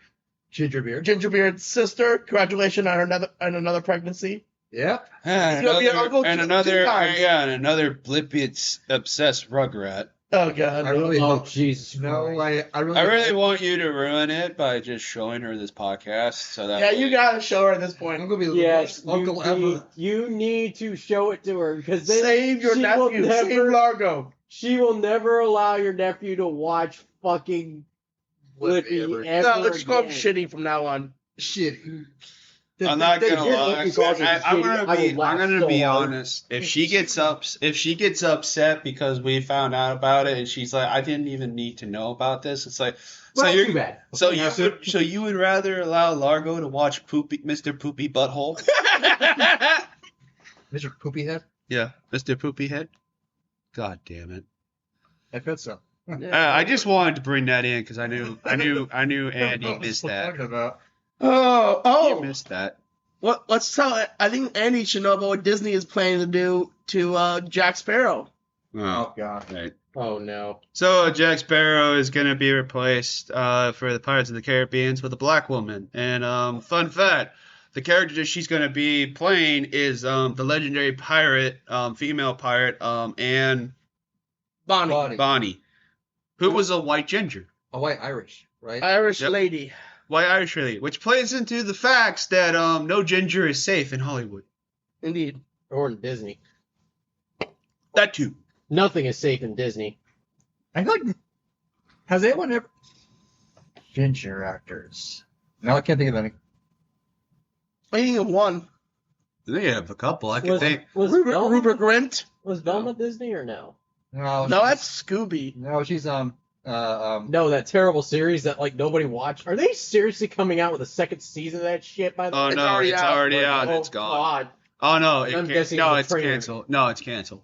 Gingerbeard. Gingerbeard's sister. Congratulations on another pregnancy. Yep. And gonna be an uncle two times. and another Blippi obsessed Rugrat. Oh god. I really Oh hope. Jesus! No, Christ. I really. I really want you to ruin it by just showing her this podcast, so that Yeah, you gotta show her at this I'm point. gonna be the Yes, worst uncle ever. you need to show it to her because then Save your she will nephew. Save never- Largo. She will never allow your nephew to watch fucking Blippi Whatever. ever No, let's call him again. Shitty from now on. Shit. I'm not gonna Here's lie. what you call it, I'm shitty. gonna be hard. honest. If she gets upset because we found out about it, and she's like, I didn't even need to know about this. It's like, Well, so too bad. you would rather allow Largo to watch Mr. Poopy Butthole? Mr. Poopy Head? Yeah, Mr. Poopy Head. God damn it! I bet so. I just wanted to bring that in because I knew Andy missed that. Talking about. You missed that. Well, let's tell. I think Andy should know about what Disney is planning to do to Jack Sparrow. Oh God. Right. Oh no. So Jack Sparrow is going to be replaced for the Pirates of the Caribbean with a black woman. And fun fact, the character that she's going to be playing is the legendary pirate, female pirate, Anne Bonnie, Bonny, who was a white ginger. A white Irish, right? Irish Yep. lady. White Irish lady, which plays into the facts that no ginger is safe in Hollywood. Indeed. Or in Disney. That too. Nothing is safe in Disney. I feel like. Has anyone ever. Ginger actors. No, I can't think of any. I think of one. They have a couple. I can Was, think. was Rupert Velma, Grint. was Velma Disney or no? No, No, that's Scooby. No, she's No, that terrible series that like nobody watched. Are they seriously coming out with a second season of that shit? By the Oh way, no, already it's out. already out. Oh, It's gone. God. Oh no, I'm guessing it's a it's trailer. canceled. No, it's canceled.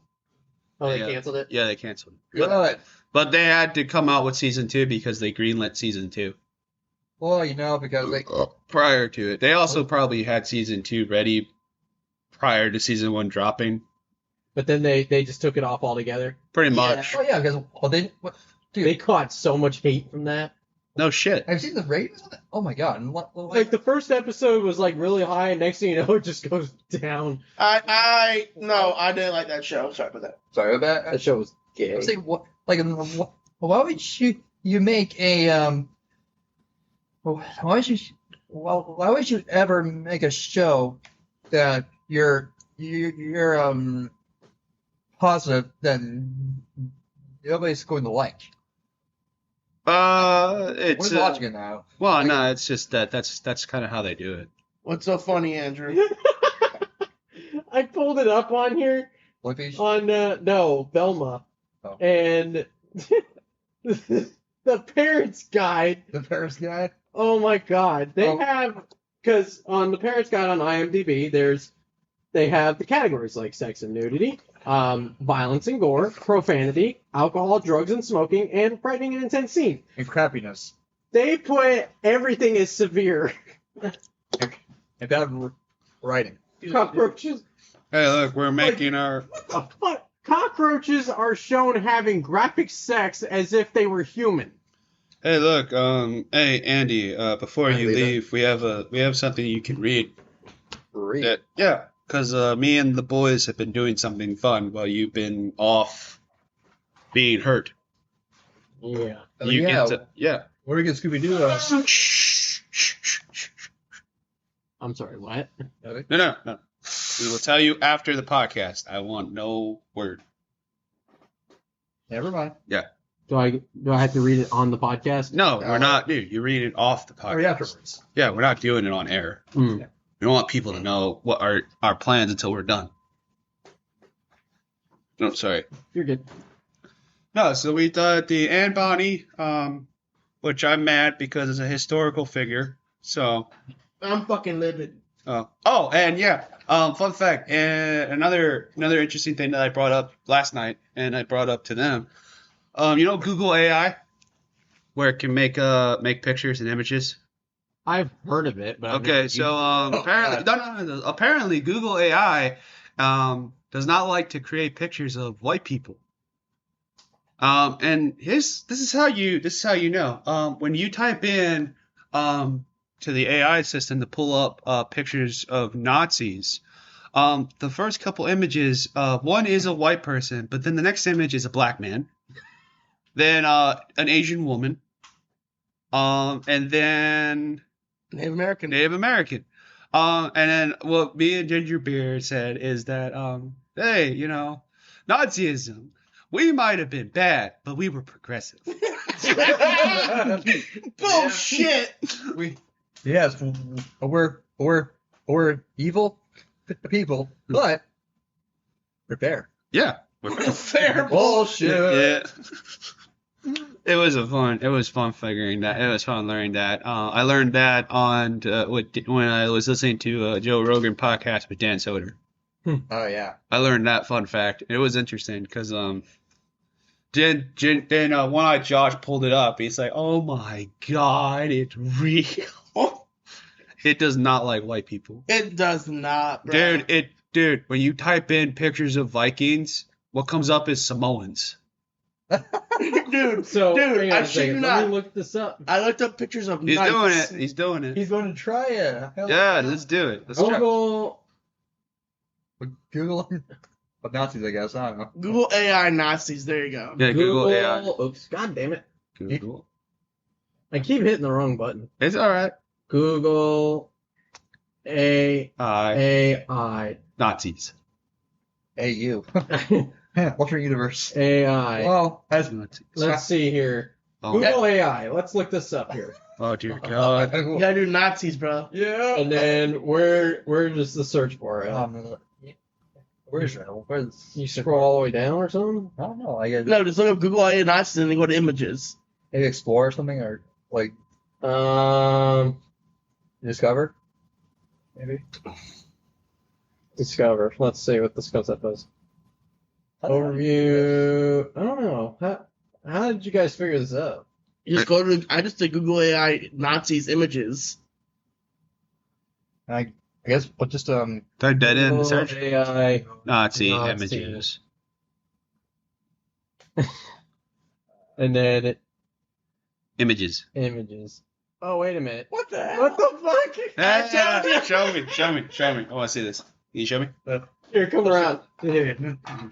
Oh, they Yeah. canceled it. Yeah, they canceled it. good. But they had to come out with season 2 because they greenlit season 2 Well, you know, because they. prior to it. They also probably had season 2 ready prior to season 1 dropping. But then they just took it off altogether. Pretty Yeah. much. Oh yeah, because they. What, dude, They caught so much hate from that. No shit. have you seen the ratings on it? Oh my God! And Like the first episode was like really high, and next thing you know, it just goes down. I didn't like that show. Sorry about that. sorry about That that. show was gay. Say what? Like, why would you make a why would you ever make a show that you're positive that nobody's going to like? It's Where's watching it now? well, no, it's just that's kind of how they do it. What's so funny, Andrew? I pulled it up on here Blippies? on no Velma, Oh. and the parents' guide. The Paris guy? Oh my god, they Oh. have because on the parents' guide on IMDb, they have the categories like sex and nudity, violence and gore, profanity, alcohol, drugs and smoking, and frightening and intense scene. And crappiness. They put everything as severe. And bad writing. Cockroaches. Hey, look, we're making our. What the fuck? Cockroaches are shown having graphic sex as if they were human. Hey, look, hey Andy, before Hi, you Lita. leave, we have something you can read. Read. Yeah, because me and the boys have been doing something fun while you've been off being hurt. Yeah. Oh, You yeah. get to, yeah. Where we get Scooby Doo? I'm sorry, what? No. We will tell you after the podcast. I want no word. Never mind. Do I have to read it on the podcast? No, we're not, dude. You read it off the podcast. Or afterwards. Yeah, we're not doing it on air. Hmm. We don't want people to know what our plans until we're done. No, sorry. You're good. No, so we did the Anne Bonny, which I'm mad because it's a historical figure. So, I'm fucking livid. and yeah, fun fact, and another interesting thing that I brought up last night, and I brought up to them. You know Google AI, where it can make pictures and images. I've heard of it, but I've Okay, never so used it. apparently, no. Apparently, Google AI does not like to create pictures of white people. And this is how you know. When you type in to the AI system to pull up pictures of Nazis, the first couple images, one is a white person, but then the next image is a black man, then an Asian woman, and then Native American. Native American. And then what me and Ginger Beard said is that, hey, you know, Nazism, we might have been bad, but we were progressive. Bullshit. Yes, we're evil people, but we're fair. Yeah. Fair Bullshit. Yeah. It was fun figuring that. It was fun learning that. I learned that when I was listening to a Joe Rogan podcast with Dan Soder. Oh yeah. I learned that fun fact. It was interesting because then one-eyed Josh pulled it up. He's like, "Oh my god, it's real." It does not like white people, It does not, bro. dude. When you type in pictures of Vikings, what comes up is Samoans. Dude, So, dude, hang on I a shit second. you Let not. me look this up. I looked up pictures of He's knights. doing it. He's doing it. He's going to try it. Hell Yeah, let's do it. Let's try. Google. Google. But Nazis, I guess. I don't know. Google AI Nazis. There you go. Yeah, Google AI. Oops, god damn it. Google. I keep hitting the wrong button. It's all right. Google AI. Nazis. Hey, you. What's your universe? AI. Well, as Nazis. Let's see here. Oh, Google AI. Let's look this up here. oh dear God. You gotta do Nazis, bro. Yeah. And then where does the search bar at? Where's it? Where's You scroll all the way down or something? I don't know. I guess No, just look up Google AI Nazis and then go to images. maybe explore or something, or like discover. Maybe. Discover. Let's see what this comes up as. Overview. I don't know. How did you guys figure this out? You just go to. I just did Google AI Nazis images. I guess, but just Type that in. Google Search AI. Nazi Nazi. images. And then Images. images. Oh, wait a minute. What the hell? What the fuck? Show me. I want to see this. Can you show me? Yeah, Here, come around.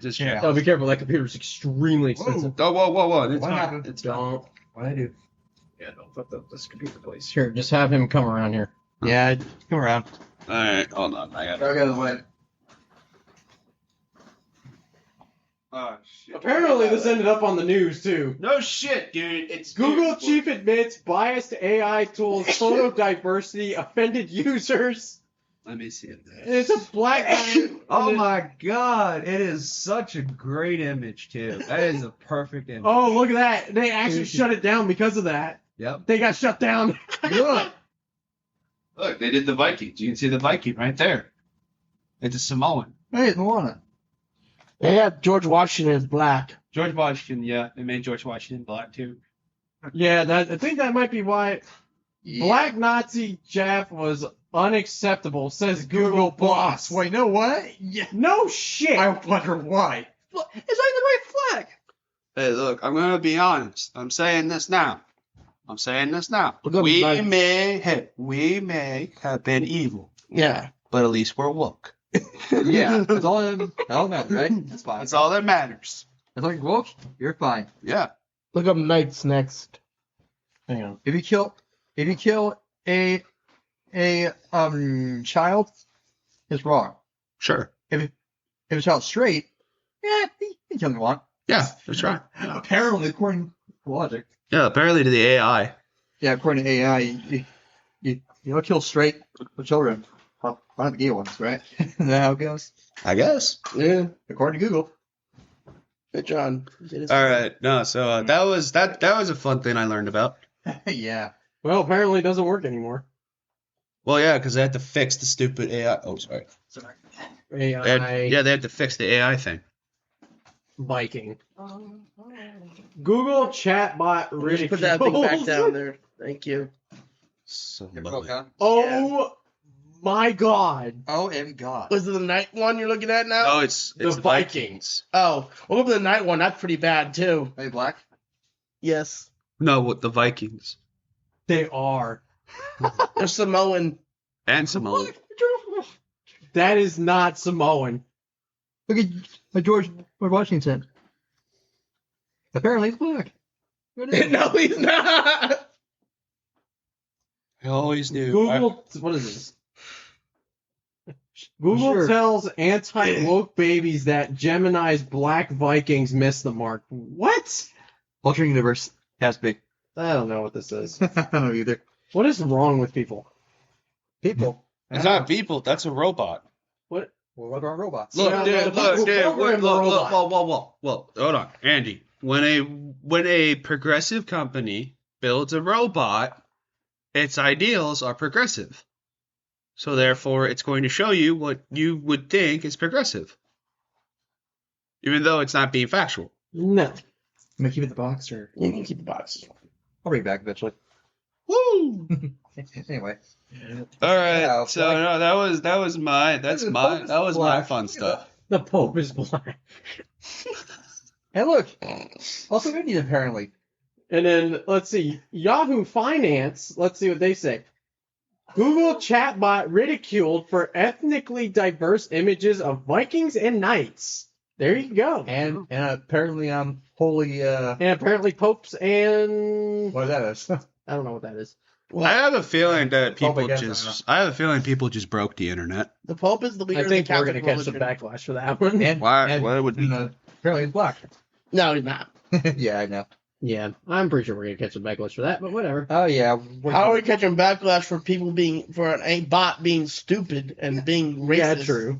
Just Yeah. Oh, be careful. That computer's extremely expensive. Oh, whoa! It's What fine. happened? It's fine. Don't. What I do? Yeah, don't fuck up this computer, please. Here, just have him come around here. Yeah, come around. All right, hold on. I got. I'll go the way. Oh shit! Apparently, this ended up on the news too. No shit, dude. It's Google chief admits biased AI tools photo diversity offended users. Let me see it. It's a black guy. Oh my god, it is such a great image too. That is a perfect image. Oh, look at that. They actually shut it down because of that. Yep. They got shut down. Look, they did the Vikings. You can see the Viking right there. It's a Samoan. Hey, it's Moana. They had George Washington as black. George Washington, yeah, they made George Washington black too. Yeah, I think that might be why Black Nazi Jeff was unacceptable, says Google boss. Wait, no what? Yeah. No shit. I wonder why. It's not the right flag. Hey, look, I'm gonna be honest. I'm saying this now. Look at We the- may have been evil, Yeah. but at least we're woke. Yeah, that's all that matters, right? That's fine. That's all that matters. As long as you're woke, you're fine. Yeah. Look up Knights next. Hang on. If you kill a child, it's wrong. Sure. If a child's straight, yeah, you can kill him if you want. Yeah, that's right. Apparently, according to logic. Yeah, apparently to the AI. Yeah, according to AI, you don't kill straight children. Well, not the gay ones, right? Is that how it goes? I guess. Yeah. According to Google. Good, John. All right. No, so that was a fun thing I learned about. Yeah. Well, apparently it doesn't work anymore. Well, yeah, because they had to fix the stupid AI. Oh, sorry. Sorry. AI They had to fix the AI thing. Viking. Google chatbot Just put that thing back ridiculed. down there. Thank you. So Oh my god. Oh, and God. Was it the night one you're looking at now? Oh, it's The the Vikings. Oh, well, look at the night one. That's pretty bad too. Are you black? Yes. No, what the Vikings They are. They're Samoan. and Samoa. That is not Samoan. Look at George Washington. Apparently he's black. No, he's not. I always knew. Google, what is this? Google Sure. tells anti-woke babies that Gemini's black Vikings missed the mark. What? Altering universe has big. I don't know what this is. I don't know either. What is wrong with people? People. It's not people. That's a robot. What? Well, what about robots? Look, Yeah, dude, the look, people dude, program the robot. whoa, hold on, Andy. When a progressive company builds a robot, its ideals are progressive. So therefore, it's going to show you what you would think is progressive, even though it's not being factual. No. I'm gonna keep it in the box, or You can keep the boxes. I'll bring it back eventually. Woo! Anyway. All right, Yeah, so like- no, that was my black. fun stuff. The Pope is black. And look, also Indian apparently. And then, let's see, Yahoo Finance, let's see what they say. Google chatbot ridiculed for ethnically diverse images of Vikings and knights. There you go. And apparently holy And apparently popes and... what that is. I don't know what that is. I have a feeling that Pope, I people guess, just. I have a feeling people just broke the internet. The Pope is the leader I think of the we're going Catholic to catch some religion. backlash for that one. And Why? and- Why would and, apparently he's black. No, he's not. Yeah, I know. Yeah, I'm pretty sure we're going to catch some backlash for that, but whatever. Oh yeah. How are we catching backlash for people a bot being stupid and being racist? Yeah, true.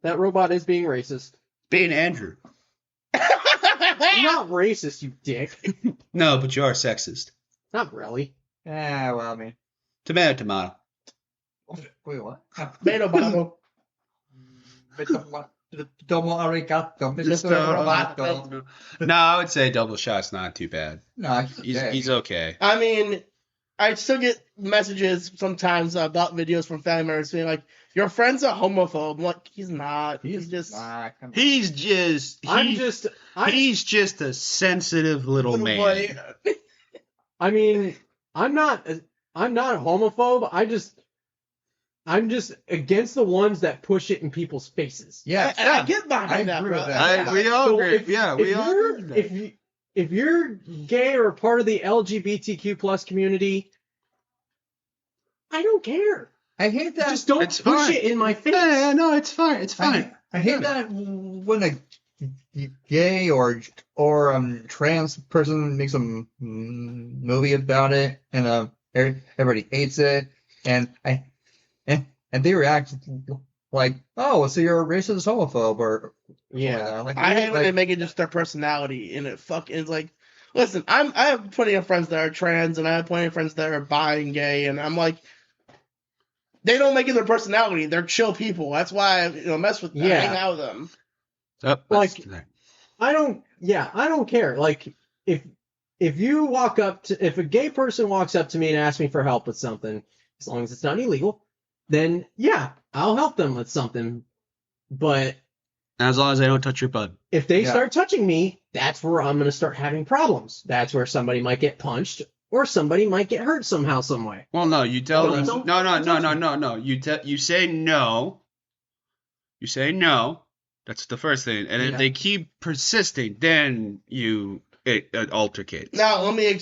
That robot is being racist. being Andrew? You're not racist, you dick. No, but you are sexist. Not really. Yeah, well, I mean. Tomato, tomato. Wait, what? Tomato bottle. Domo arigato, Mr. Roboto. No, I would say double shot's not too bad. No, He's okay. I mean, I still get messages sometimes about videos from family members being like, "Your friend's a homophobe." I'm like, he's not. He's just He's just. He's just a sensitive little man. boy. I mean, I'm not homophobe. I'm just against the ones that push it in people's faces. Yeah, And I get behind I that, agree bro. with that. We all So agree. if- Yeah, if we all you're- agree with that. If you're gay or part of the LGBTQ plus community, I don't care. I hate that. Just don't It's push fine. it in my face. Yeah, no, it's fine. It's fine. I hate that when a gay or trans person makes a movie about it, and everybody hates it, and they react like, oh, so you're a racist homophobe, or Yeah. like, I hate when like, they make it just their personality and it's like, listen, I have plenty of friends that are trans and I have plenty of friends that are bi and gay, and I'm like, they don't make it their personality. They're chill people. That's why I mess with them, Yeah. hang out with them. Like, I don't care. Like, if you walk up to, if a gay person walks up to me and asks me for help with something, as long as it's not illegal, then yeah, I'll help them with something. But as long as they don't touch your butt. if they Yeah. start touching me, that's where I'm going to start having problems. That's where somebody might get punched or somebody might get hurt somehow, some way. Well, no, you tell Well, them. don't No. touch me. You say no. You say no. That's the first thing. And if Yeah. they keep persisting, then it altercates. Now, let me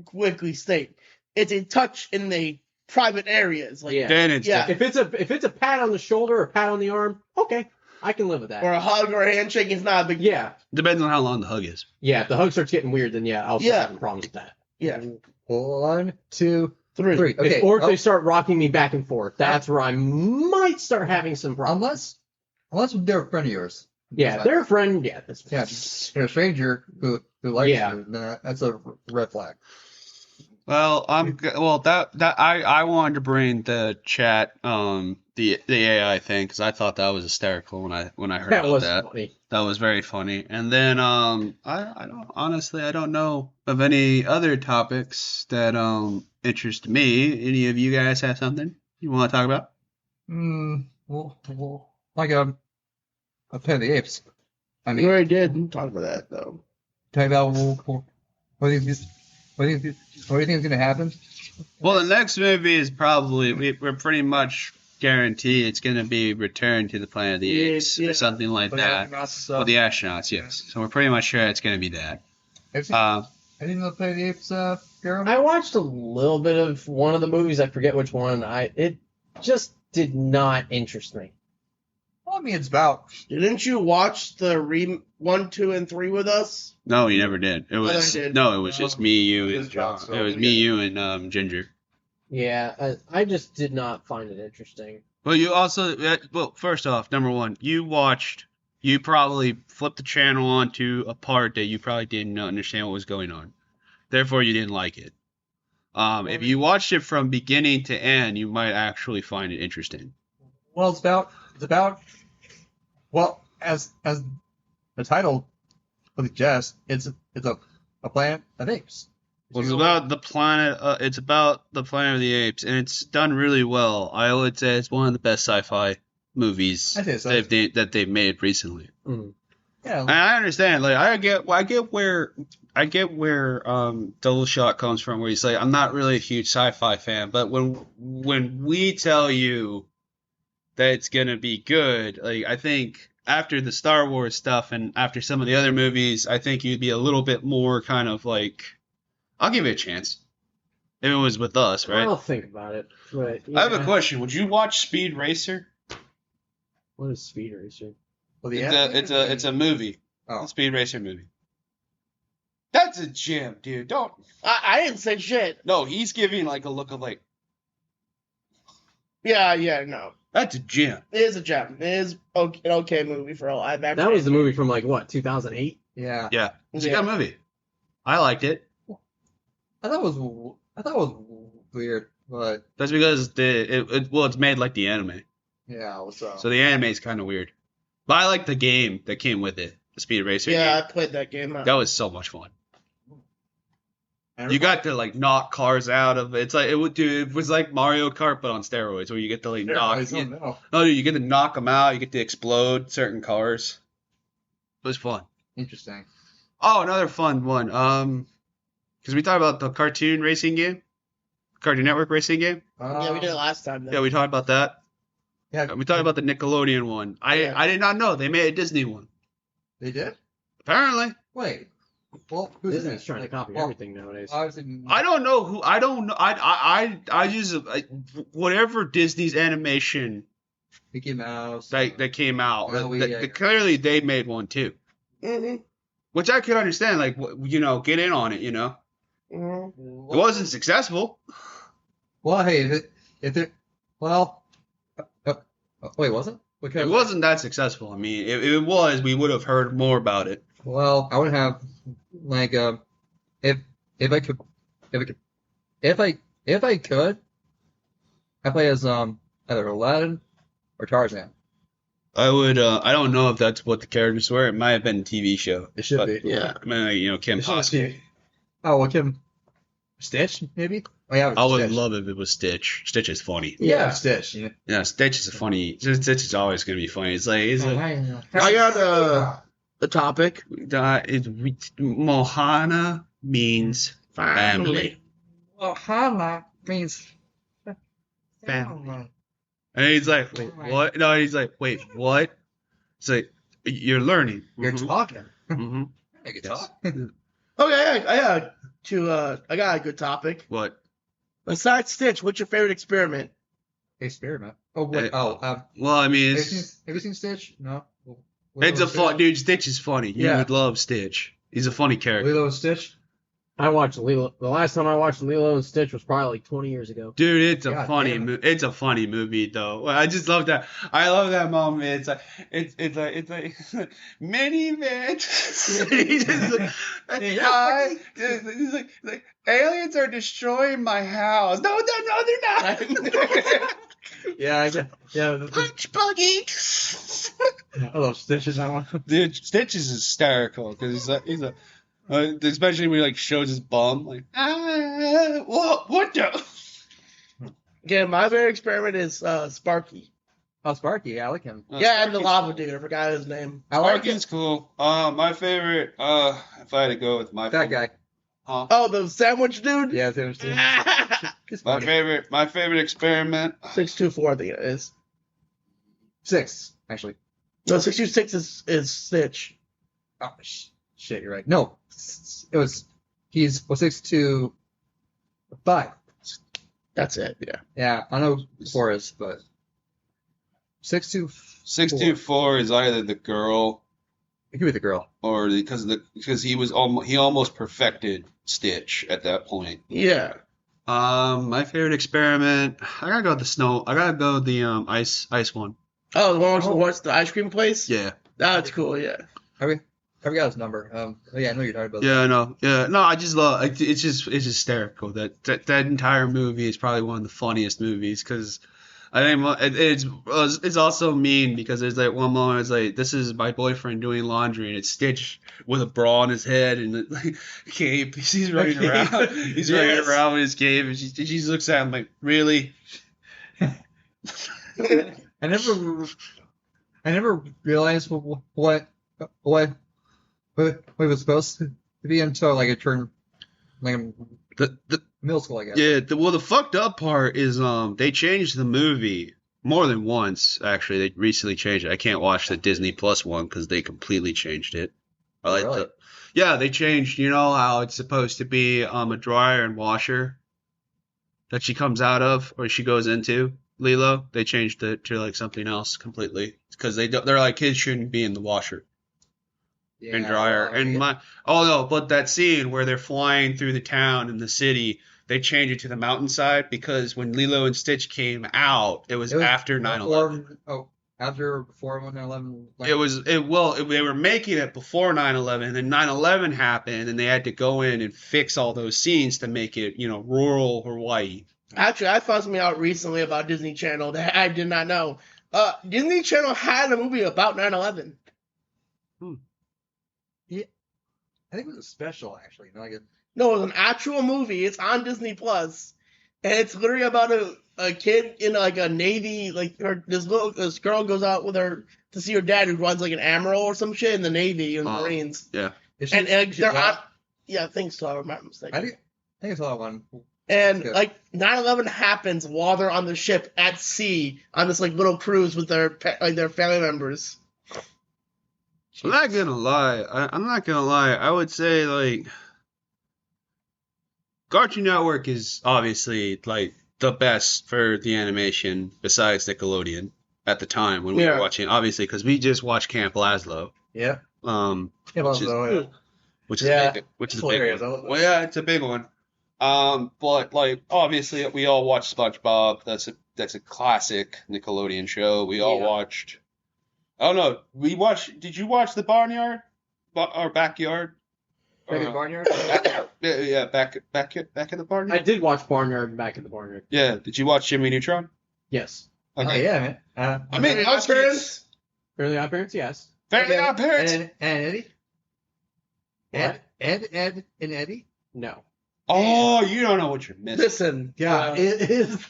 quickly state, it's a touch in the private areas, like Yeah. Then it's Yeah. different. If it's a pat on the shoulder or a pat on the arm, okay, I can live with that. or a hug or a handshake is not a big deal. Yeah. Depends on how long the hug is. Yeah, if the hug starts getting weird, then yeah, I'll start Yeah. having problems with that. Yeah, 1, 2, 3. 3. Okay. If they start rocking me back and forth, that's where I might start having some problems. unless they're a friend of yours. Yeah, they're a friend. Yeah, that's Yeah, they're a stranger who likes Yeah. you. Then that's a red flag. Well, I wanted to bring the chat the AI thing because I thought that was hysterical when I heard that about was that. funny. That was very funny. And then I don't know of any other topics that interest me. Any of you guys have something you want to talk about? Well, like a Planet of the Apes. I We mean, already did talk about that, though. talk about what do you think? What do you think is going to happen? Well, the next movie is probably we're pretty much guaranteed it's going to be Return to the Planet of the Apes Yeah. or something like that. Well, the astronauts, yes. So we're pretty much sure it's going to be that. Have you seen the Planet of the Apes, Gareth? I watched a little bit of one of the movies. I forget which one. It just did not interest me. Well, I mean, it's about. Didn't you watch the 1, 2, and 3 with us? No, you never did. It was I did. no, it was just me, you, It was and John, it was me, you, and Ginger. Yeah, I just did not find it interesting. Well, you also well, first off, number one, you probably flipped the channel onto a part that you probably didn't understand what was going on. Therefore, you didn't like it. If you watched it from beginning to end, you might actually find it interesting. Well, it's about. Well, as the title suggests, it's a planet of apes. Well, it's about the planet. It's about the Planet of the Apes, and it's done really well. I would say it's one of the best sci-fi movies I say so. that they've made recently. Yeah. And I understand. Like I get where Double Shot comes from, where he's like, I'm not really a huge sci-fi fan, but when we tell you that it's gonna be good, like I think after the Star Wars stuff and after some of the other movies, I think you'd be a little bit more kind of like, I'll give it a chance. If it was with us, right? I'll think about it. But I have a yeah. question. Would you watch Speed Racer? What is Speed Racer? Well, It's a movie. Oh. A Speed Racer movie. That's a gem, dude. Don't. I didn't say shit. No, he's giving like a look of like, Yeah, no. that's a gem. It is a gem. It is an okay movie for a live action. That was the movie from like what 2008. Yeah. Yeah, it's Yeah. a good movie. I liked it. I thought it was weird, but That's because it's made like the anime, yeah, what's up? so the anime is kind of weird. But I like the game that came with it, the Speed Racer. Yeah, I game. played that game. That was so much fun. You got to like knock cars out of it. It's like it was like Mario Kart but on steroids, where you get to like knock. No. No, dude, you get to knock them out. You get to explode certain cars. It was fun. Interesting. Oh, another fun one. Because we talked about the cartoon racing game, Cartoon Network racing game. Yeah, we did it last time. Though. Yeah, we talked about that. Yeah, We talked about the Nickelodeon one. I did not know they made a Disney one. they did. Apparently, Wait. Well, who's in Disney's it? trying to copy Well, everything nowadays. Obviously, I don't know who. I don't know. I use whatever Disney's animation Mickey Mouse. that came out. Well, Clearly, they made one too, Mm-hmm. which I could understand. Like, get in on it. It wasn't successful. Well, hey, if it, well, wait, was it? It wasn't that successful. I mean, if it was, we would have heard more about it. Well, I would have like if I could, I play as either Aladdin or Tarzan. I would. I don't know if that's what the characters were. It might have been a TV show. It should But- be. Yeah. I mean, Kim It's not Possible. TV. Oh, well, Kim Stitch maybe. Oh yeah, I would Stitch. love if it was Stitch. Stitch is funny. Yeah. Stitch. Yeah. Yeah, Stitch is Stitch is always gonna be funny. It's like I got the topic. Mohana means family. Well, Hana means Family. And he's like, wait, what? No, he's like, wait, what? It's like, you're learning. You're talking. Mm-hmm. I can Yes. talk. Okay, I got a good topic. What? Besides Stitch, what's your favorite experiment? Experiment. Oh wait. Well, I mean, Have you seen Stitch? No. it's a fun dude. Stitch is funny. You Yeah. would love Stitch. He's a funny character. Lilo and Stitch. I watched Lilo. The last time I watched Lilo and Stitch was probably like 20 years ago. Dude, it's a God funny damn it's a funny movie though. I just love that. I love that moment. It's like minivan. He's just like, he's like aliens are destroying my house. No, they're not. Yeah, I get. Yeah. Punch buggy. I love Stitch. Is that one? Dude, Stitch is hysterical because he's a especially when he like shows his bum like what the. Again, my favorite experiment is Sparky. Oh, Sparky. Yeah, I like him. Yeah, and the lava dude. I forgot his name. I like Sparky's cool. My favorite, if I had to go with my that favorite, guy. Oh, the sandwich dude. Yeah, it's interesting. It's my funny. favorite experiment. 624, I think it is. 6, actually. No, 626 is Stitch. Oh, shit, you're right. No, it was. He's 6'2", 5. That's it. Yeah. Yeah, I know 4 is, but 6'2". 624 is either the girl It could be the girl. or because he almost perfected Stitch at that point. Yeah. My favorite experiment. I gotta go with the snow. I gotta go with the ice one. Oh, the one what's the ice cream place? Yeah. That's cool. Yeah. I forgot his number. Yeah, I know you're talking about. Yeah, no, yeah, no. I just love. It's hysterical. That entire movie is probably one of the funniest movies because I think it's also mean because there's like one moment it's like this is my boyfriend doing laundry and it's Stitch with a bra on his head and like cape. He's running around. He's running around with his cape and she just looks at him like really. I never realized what it was supposed to be until like it turned like The middle school, I guess. yeah, the fucked up part is they changed the movie more than once. Actually, they recently changed it. I can't watch the Disney Plus one because they completely changed it. I like Really? yeah, they changed. You know how it's supposed to be a dryer and washer that she comes out of or she goes into Lilo. They changed it to like something else completely because they're like kids shouldn't be in the washer Yeah, and dryer. well, And but that scene where they're flying through the town and the city, they changed it to the mountainside because when Lilo and Stitch came out, it was after 9/11. After before 9/11. They were making it before 9/11, and then 9/11 happened, and they had to go in and fix all those scenes to make it, rural Hawaii. Actually, I found something out recently about Disney Channel that I did not know. Disney Channel had a movie about 9/11. I think it was a special actually. No, it was an actual movie. It's on Disney Plus, and it's literally about a kid in like a Navy, like this girl goes out with her to see her dad who runs like an admiral or some shit in the Navy and Marines. Yeah. And they're on. Yeah, I think so. I'm not mistaken. I think I saw that one. And Good. like 9/11 happens while they're on the ship at sea on this like little cruise with their family members. I'm not gonna lie. I'm not gonna lie. I would say like Cartoon Network is obviously like the best for the animation besides Nickelodeon at the time when we were Yeah. watching. Obviously, because we just watched Camp Lazlo. Yeah. Um, Yeah, Which is- yeah. which is Yeah, which is it's a big hilarious. one. I love Well, yeah, it's a big one. But like obviously we all watched SpongeBob. That's a classic Nickelodeon show. We all Yeah. watched. I don't know. We watched. Did you watch the Barnyard or Backyard? Back in Uh, Barnyard? yeah, back in the Barnyard. I did watch Barnyard back in the Barnyard. Yeah. Did you watch Jimmy Neutron? Yes. Oh, yeah, man. I mean, Fairly us Odd kids. Parents? Fairly Odd Parents, yes. Fairly Odd Parents. And Eddie? What? Ed and Eddie? No. Oh, you don't know what you're missing. Listen, Yeah, it is.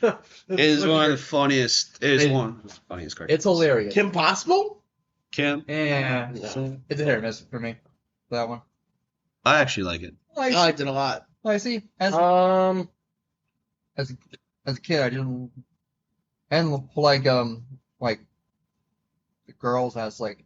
It is one of the funniest. It is one of the funniest cartoons. It's hilarious. Kim Possible? Kim, Yeah, No. it's a hit or miss for me. That one. I actually like it. I liked it a lot. I see. As Um, as a kid, I didn't, and like the girls as like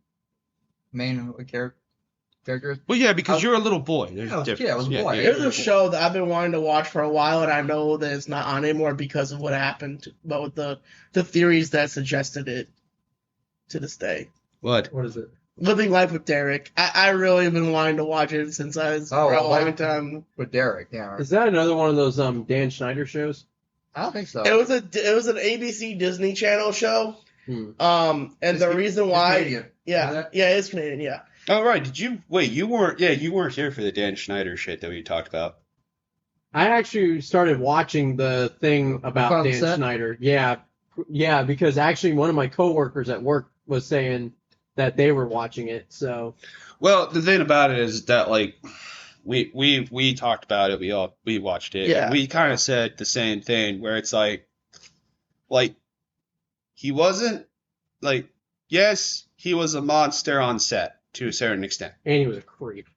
main characters. Well, yeah, because you're a little boy. There's I was a difference. kid, I was a boy. There's a show that I've been wanting to watch for a while, and I know that it's not on anymore because of what happened, but with the theories that suggested it to this day. What? What is it? Living Life with Derek. I really have been wanting to watch it since I was Oh, for a well, long like- time. With Derek? Yeah. is that another one of those Dan Schneider shows? I don't think so. It was an ABC Disney Channel show. Hmm. And It's the Ca- reason it's why, Canadian. yeah, Is that- yeah, it's Canadian, yeah. Oh, right. Did you wait? You weren't. Yeah, you weren't here for the Dan Schneider shit that we talked about. I actually started watching the thing about On Dan set? Schneider. Yeah, because actually one of my coworkers at work was saying that they were watching it. So Well, the thing about it is that like we talked about it. We watched it. Yeah. And we kind of said the same thing where it's like he wasn't like yes he was a monster on set to a certain extent. and he was a creep.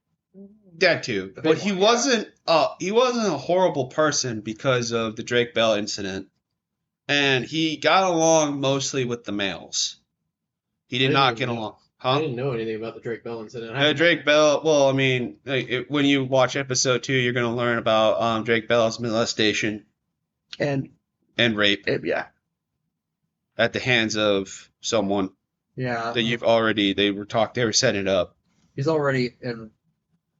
That too, but he wasn't a horrible person because of the Drake Bell incident, and he got along mostly with the males. He did I not didn't get know. along, I huh? didn't know anything about the Drake Bell incident. Drake Bell. Well, I mean, when you watch episode 2, you're gonna learn about Drake Bell's molestation And and rape yeah, at the hands of someone Yeah. that they were setting it up. He's already in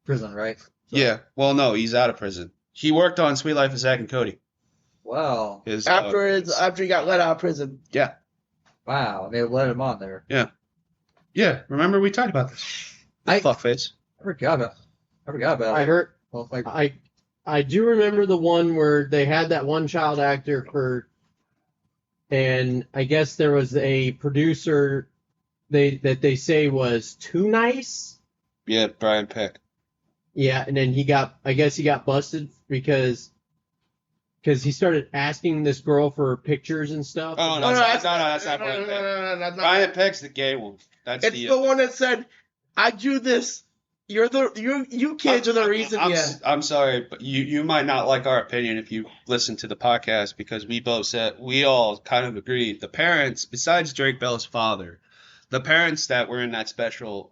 prison, right? So- Yeah. Well, no, he's out of prison. He worked on Sweet Life of Zack and Cody. Wow. His after he got let out of prison. Wow. They let him on there. yeah. Remember we talked about this. Fuckface. I forgot about I it. heard. Well, like, I do remember the one where they had that one child actor and I guess there was a producer that they say was too nice. Yeah, Brian Peck. Yeah, and then he got busted because he started asking this girl for pictures and stuff. Oh, No, that's not Brian Peck. that's not. Brian Peck's the gay one. That's It's the one that said, "I do this. You kids are the reason." I'm sorry, but you might not like our opinion if you listen to the podcast because we all kind of agreed. The parents, besides Drake Bell's father, the parents that were in that special,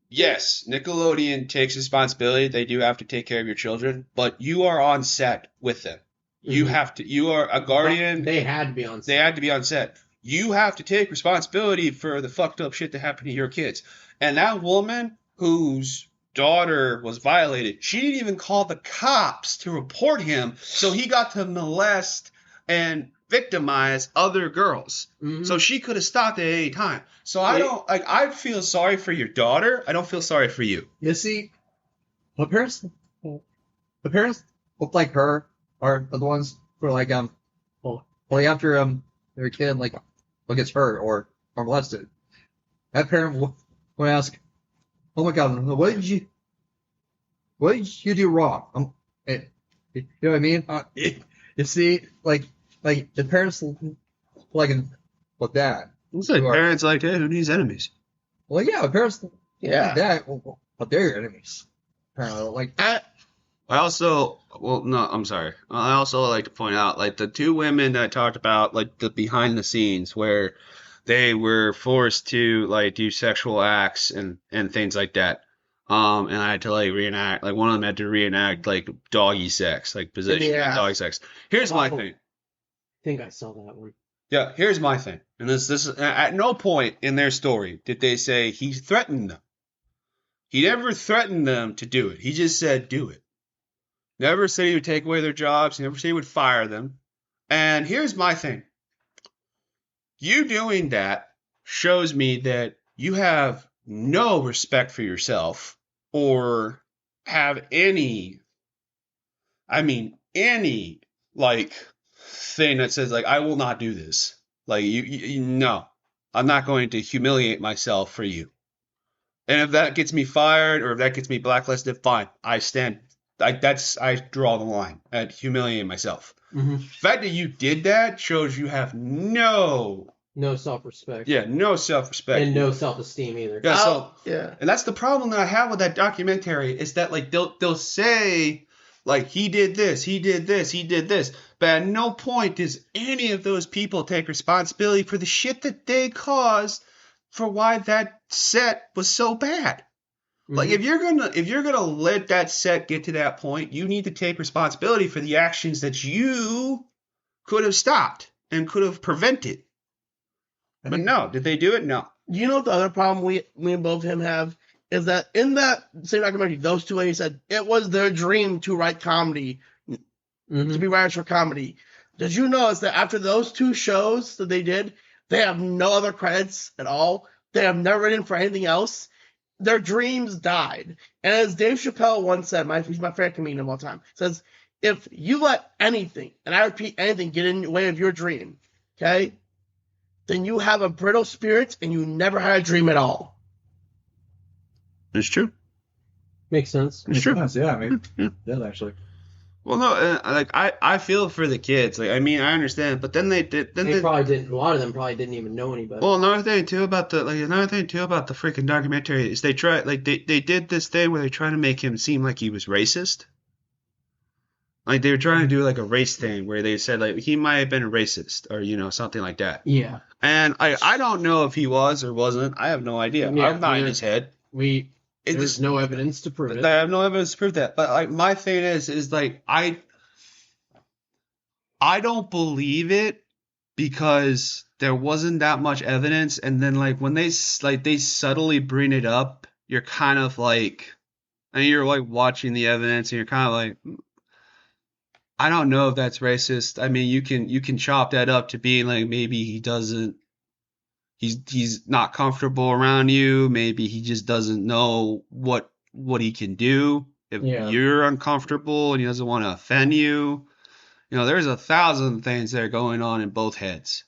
yes, Nickelodeon takes responsibility. They do have to take care of your children, but you are on set with them. You Mhm. have to. You are a guardian. They had to be on They set. had to be on set. You have to take responsibility for the fucked up shit that happened to your kids. And that woman whose daughter was violated, she didn't even call the cops to report him, so he got to molest and victimize other girls. Mhm. So she could have stopped at any time. So I feel sorry for your daughter. I don't feel sorry for you. you see, the parents look like her are the ones who are like after their kid like gets hurt or molested. That parent would ask, "Oh my God, what did you do wrong?" You know what I mean? You see, like the parents like that. Listen, Sure. parents like that, who needs enemies? Well, yeah, the parents Yeah. like that, but they're your enemies. Apparently, like I also, well, no, I'm sorry. I also like to point out, like, the two women that I talked about, like, the behind the scenes where they were forced to, like, do sexual acts and things like that. And I had to, like, reenact, like, one of them had to reenact, like, doggy sex, like, position, Yeah. doggy sex. Here's my Oh. thing. I think I saw that one. Yeah, here's my thing. And this at no point in their story did they say he threatened them. He never threatened them to do it. He just said, do it. Never said he would take away their jobs. He never said he would fire them. And here's my thing. You doing that shows me that you have no respect for yourself or have any, I mean, any, like, thing that says, like, I will not do this. Like, no, I'm not going to humiliate myself for you. And if that gets me fired or if that gets me blacklisted, fine. I stand. I draw the line at humiliating myself. Mm-hmm. The fact that you did that shows you have no self-respect. no self-respect. And no self-esteem either. Yeah, so Yeah. and that's the problem that I have with that documentary is that, like, they'll say, like, he did this, he did this, he did this, but at no point does any of those people take responsibility for the shit that they caused for why that set was so bad. Like, if you're gonna let that set get to that point, you need to take responsibility for the actions that you could have stopped and could have prevented. But no, did they do it? No. You know what the other problem we and both him have is that in that same documentary, those two ladies said it was their dream to write comedy, Mm-hmm. to be writers for comedy. Did you notice that after those two shows that they did, they have no other credits at all? They have never written for anything else. Their dreams died. And as Dave Chappelle once said, he's my favorite comedian of all time, says, if you let anything, and I repeat anything, get in the way of your dream, okay, then you have a brittle spirit and you never had a dream at all. It's true. Makes sense. It's true. Yeah, I mean, Yeah. yeah, actually. Well, no, like, I feel for the kids. Like, I mean, I understand, but then they did. Then They probably didn't. A lot of them probably didn't even know any better. Well, another thing too about the freaking documentary is they did this thing where they try to make him seem like he was racist. Like, they were trying to do, like, a race thing where they said, like, he might have been a racist or, you know, something like that. Yeah. And I don't know if he was or wasn't. I have no idea. Yeah, I'm not in his head. There's no evidence to prove it. I have no evidence to prove that. But, like, my thing is like, I don't believe it because there wasn't that much evidence. And then, like, when they subtly bring it up, you're kind of like, and you're, like, watching the evidence and you're kind of like, I don't know if that's racist. I mean, you can chop that up to being like, maybe he's not comfortable around you. Maybe he just doesn't know what he can do if you're uncomfortable and he doesn't want to offend you. You know, there's 1,000 things that are going on in both heads.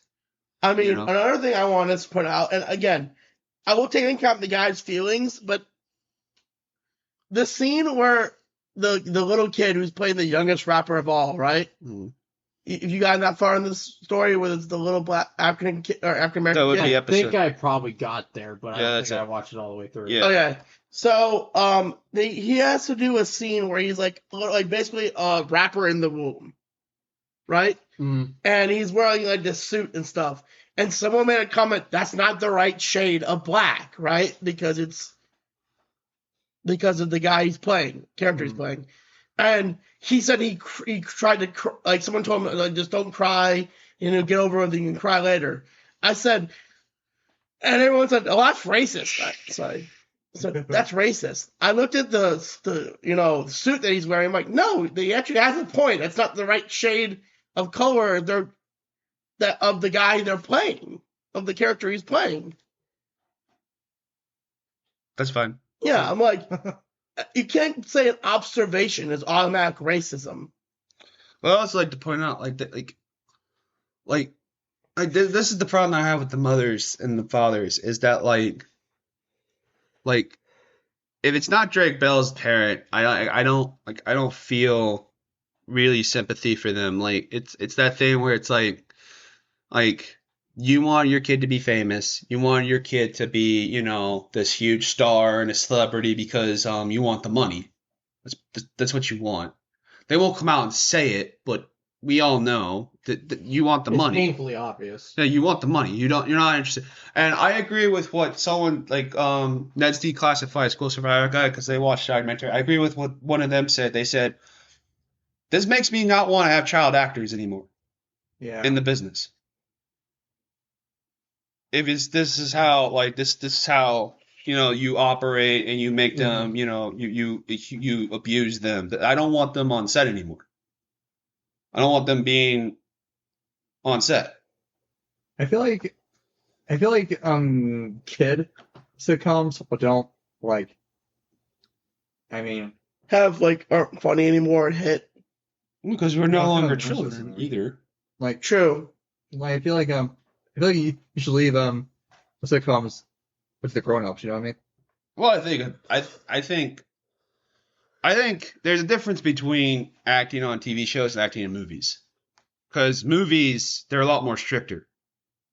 I mean, You know? another thing I want to point out, and again, I will take into account the guy's feelings, but the scene where the little kid who's playing the youngest rapper of all, right? Mm. If you got that far in this story, where it's the little black African kid or African That American would kid. be I episode. think I probably got there, but I Yeah, don't that's think I it. watched it all the way through. Yeah. Okay, so he has to do a scene where he's like basically a rapper in the womb, right? Mm. And he's wearing like this suit and stuff. And someone made a comment, that's not the right shade of black, right? Because of the guy he's playing, character he's playing. And he said he tried to, like, someone told him, like, just don't cry, get over it, you can cry later. I said, and everyone said, oh, that's racist. I said, that's racist. I looked at the suit that he's wearing. I'm like, no, he actually has a point. That's not the right shade of color of the guy they're playing, of the character he's playing. That's fine. Yeah, I'm like, you can't say an observation is automatic racism. Well, I also like to point out, this is the problem I have with the mothers and the fathers is that, like if it's not Drake Bell's parent, I don't feel really sympathy for them. Like, it's that thing where it's like you want your kid to be famous, you want your kid to be, this huge star and a celebrity because you want the money. That's what you want. They won't come out and say it, but we all know that you want the It's money. painfully obvious. Yeah, you want the money. You're not interested. And I agree with what someone like Ned's Declassified School Survivor guy, because they watched the documentary. I agree with what one of them said. They said, this makes me not want to have child actors anymore Yeah. in the business. If this is how this is how you operate and you make them you abuse them. I don't want them on set anymore. I don't want them being on set. I feel like kid sitcoms don't like. I mean, aren't funny anymore and hit. Because we're no Well, longer no, children that's- either. like True. I feel like you should leave the sitcoms with the grown-ups. You know what I mean? Well, I think there's a difference between acting on TV shows and acting in movies. Because movies, they're a lot more stricter.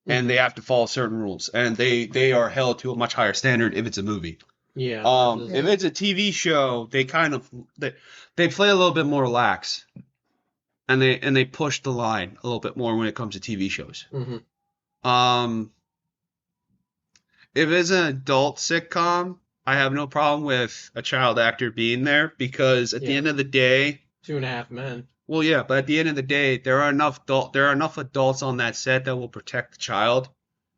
And they have to follow certain rules. And they are held to a much higher standard if it's a movie. Yeah. If it's a TV show, they kind of they play a little bit more lax. And they push the line a little bit more when it comes to TV shows. Mm-hmm. If it's an adult sitcom, I have no problem with a child actor being there because at the end of the day, 2.5 Men. well, yeah, but at the end of the day, there are enough adults on that set that will protect the child,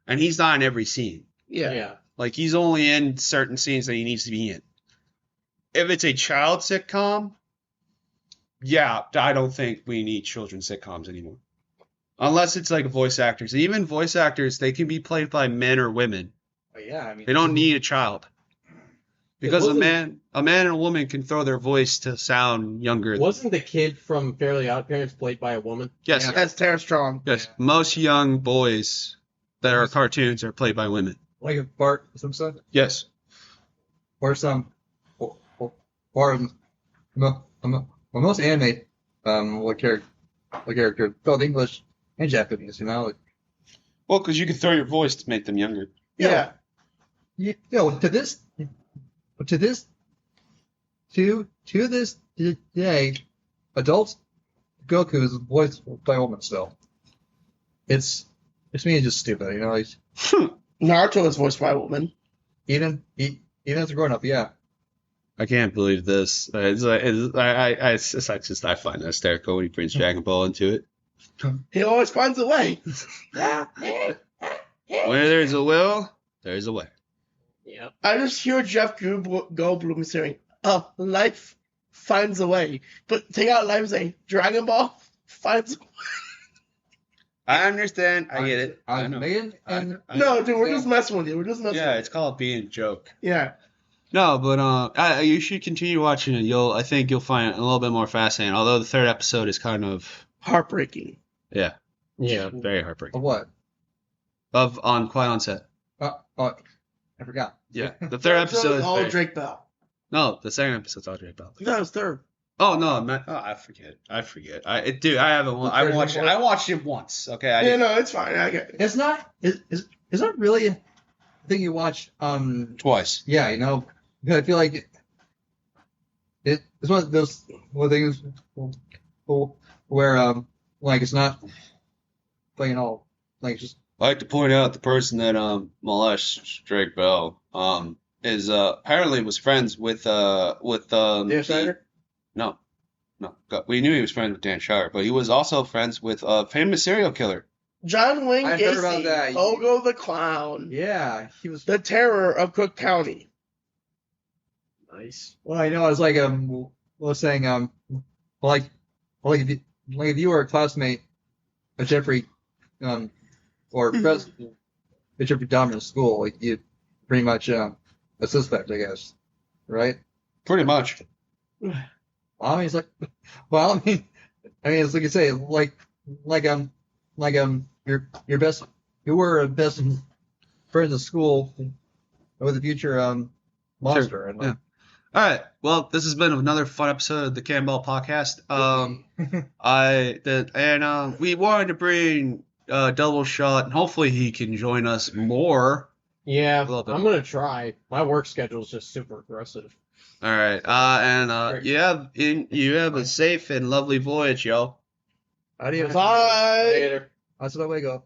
and he's not in every scene. Yeah. Like he's only in certain scenes that he needs to be in. If it's a child sitcom, yeah, I don't think we need children's sitcoms anymore. Unless it's like voice actors. Even voice actors, they can be played by men or women. But yeah, I mean, They don't need a child. Because a wasn't- man and a woman can throw their voice to sound younger. Wasn't the kid from Fairly Odd Parents played by a woman? Yes, Yeah. That's Tara Strong. yes. Most young boys that are cartoons are played by women. like Bart Simpson Yes. or most anime character both English and Japanese. You know, Well, because you can throw your voice to make them younger. Yeah. to this day, adults Goku is voiced by a woman still. It's me, it's just stupid, you know. Like, Naruto is voiced by a woman. even as a grown up, yeah. I can't believe this. I find that hysterical when he brings Dragon Ball into it. He always finds a way. Where there's a will, there's a way. Yep. I just hear Jeff Goldblum saying, life finds a way. But take out life and say, Dragon Ball finds a way. I understand. I get it. I know. No, dude, we're just messing with you. We're just messing Yeah, with it's called being a joke. you. Yeah. No, but you should continue watching it. I think you'll find it a little bit more fascinating. Although the third episode is kind of Heartbreaking. Yeah. very heartbreaking. Of what? On Quiet on Set. I forgot. Yeah, the third episode is all very- Drake Bell. No, the second episode's all Drake Bell. That was third. Oh no, I forget. I haven't. I watched it. I watched it once. Okay. Yeah, no, it's fine. I get it. It's not. Is that really a thing you watch? Twice. Yeah, you know, because I feel like it's one of those things where like it's not playing all like just I like to point out the person that molests Drake Bell is apparently was friends with Dan Schneider? No. We knew he was friends with Dan Shire, but he was also friends with a famous serial killer. John Wayne I heard about Gacy. that. Ogo the Clown. yeah, he was. The terror of Cook County. Nice. Well, I know. I was like was saying like if you were a classmate of Jeffrey or president of Jeffrey Dahmer in school, like you pretty much a suspect, I guess, right? Pretty much. Well, I mean, it's like, well, I mean, it's like you say, like your best, you were best friends at school with a future monster, and Yeah. All right. Well, this has been another fun episode of the Campbell Podcast. We wanted to bring Double Shot, and hopefully he can join us more Yeah, Love it. I'm gonna try. My work schedule is just super aggressive. All right. You have a safe and lovely voyage, y'all. Adios. Bye. Later. Hasta luego.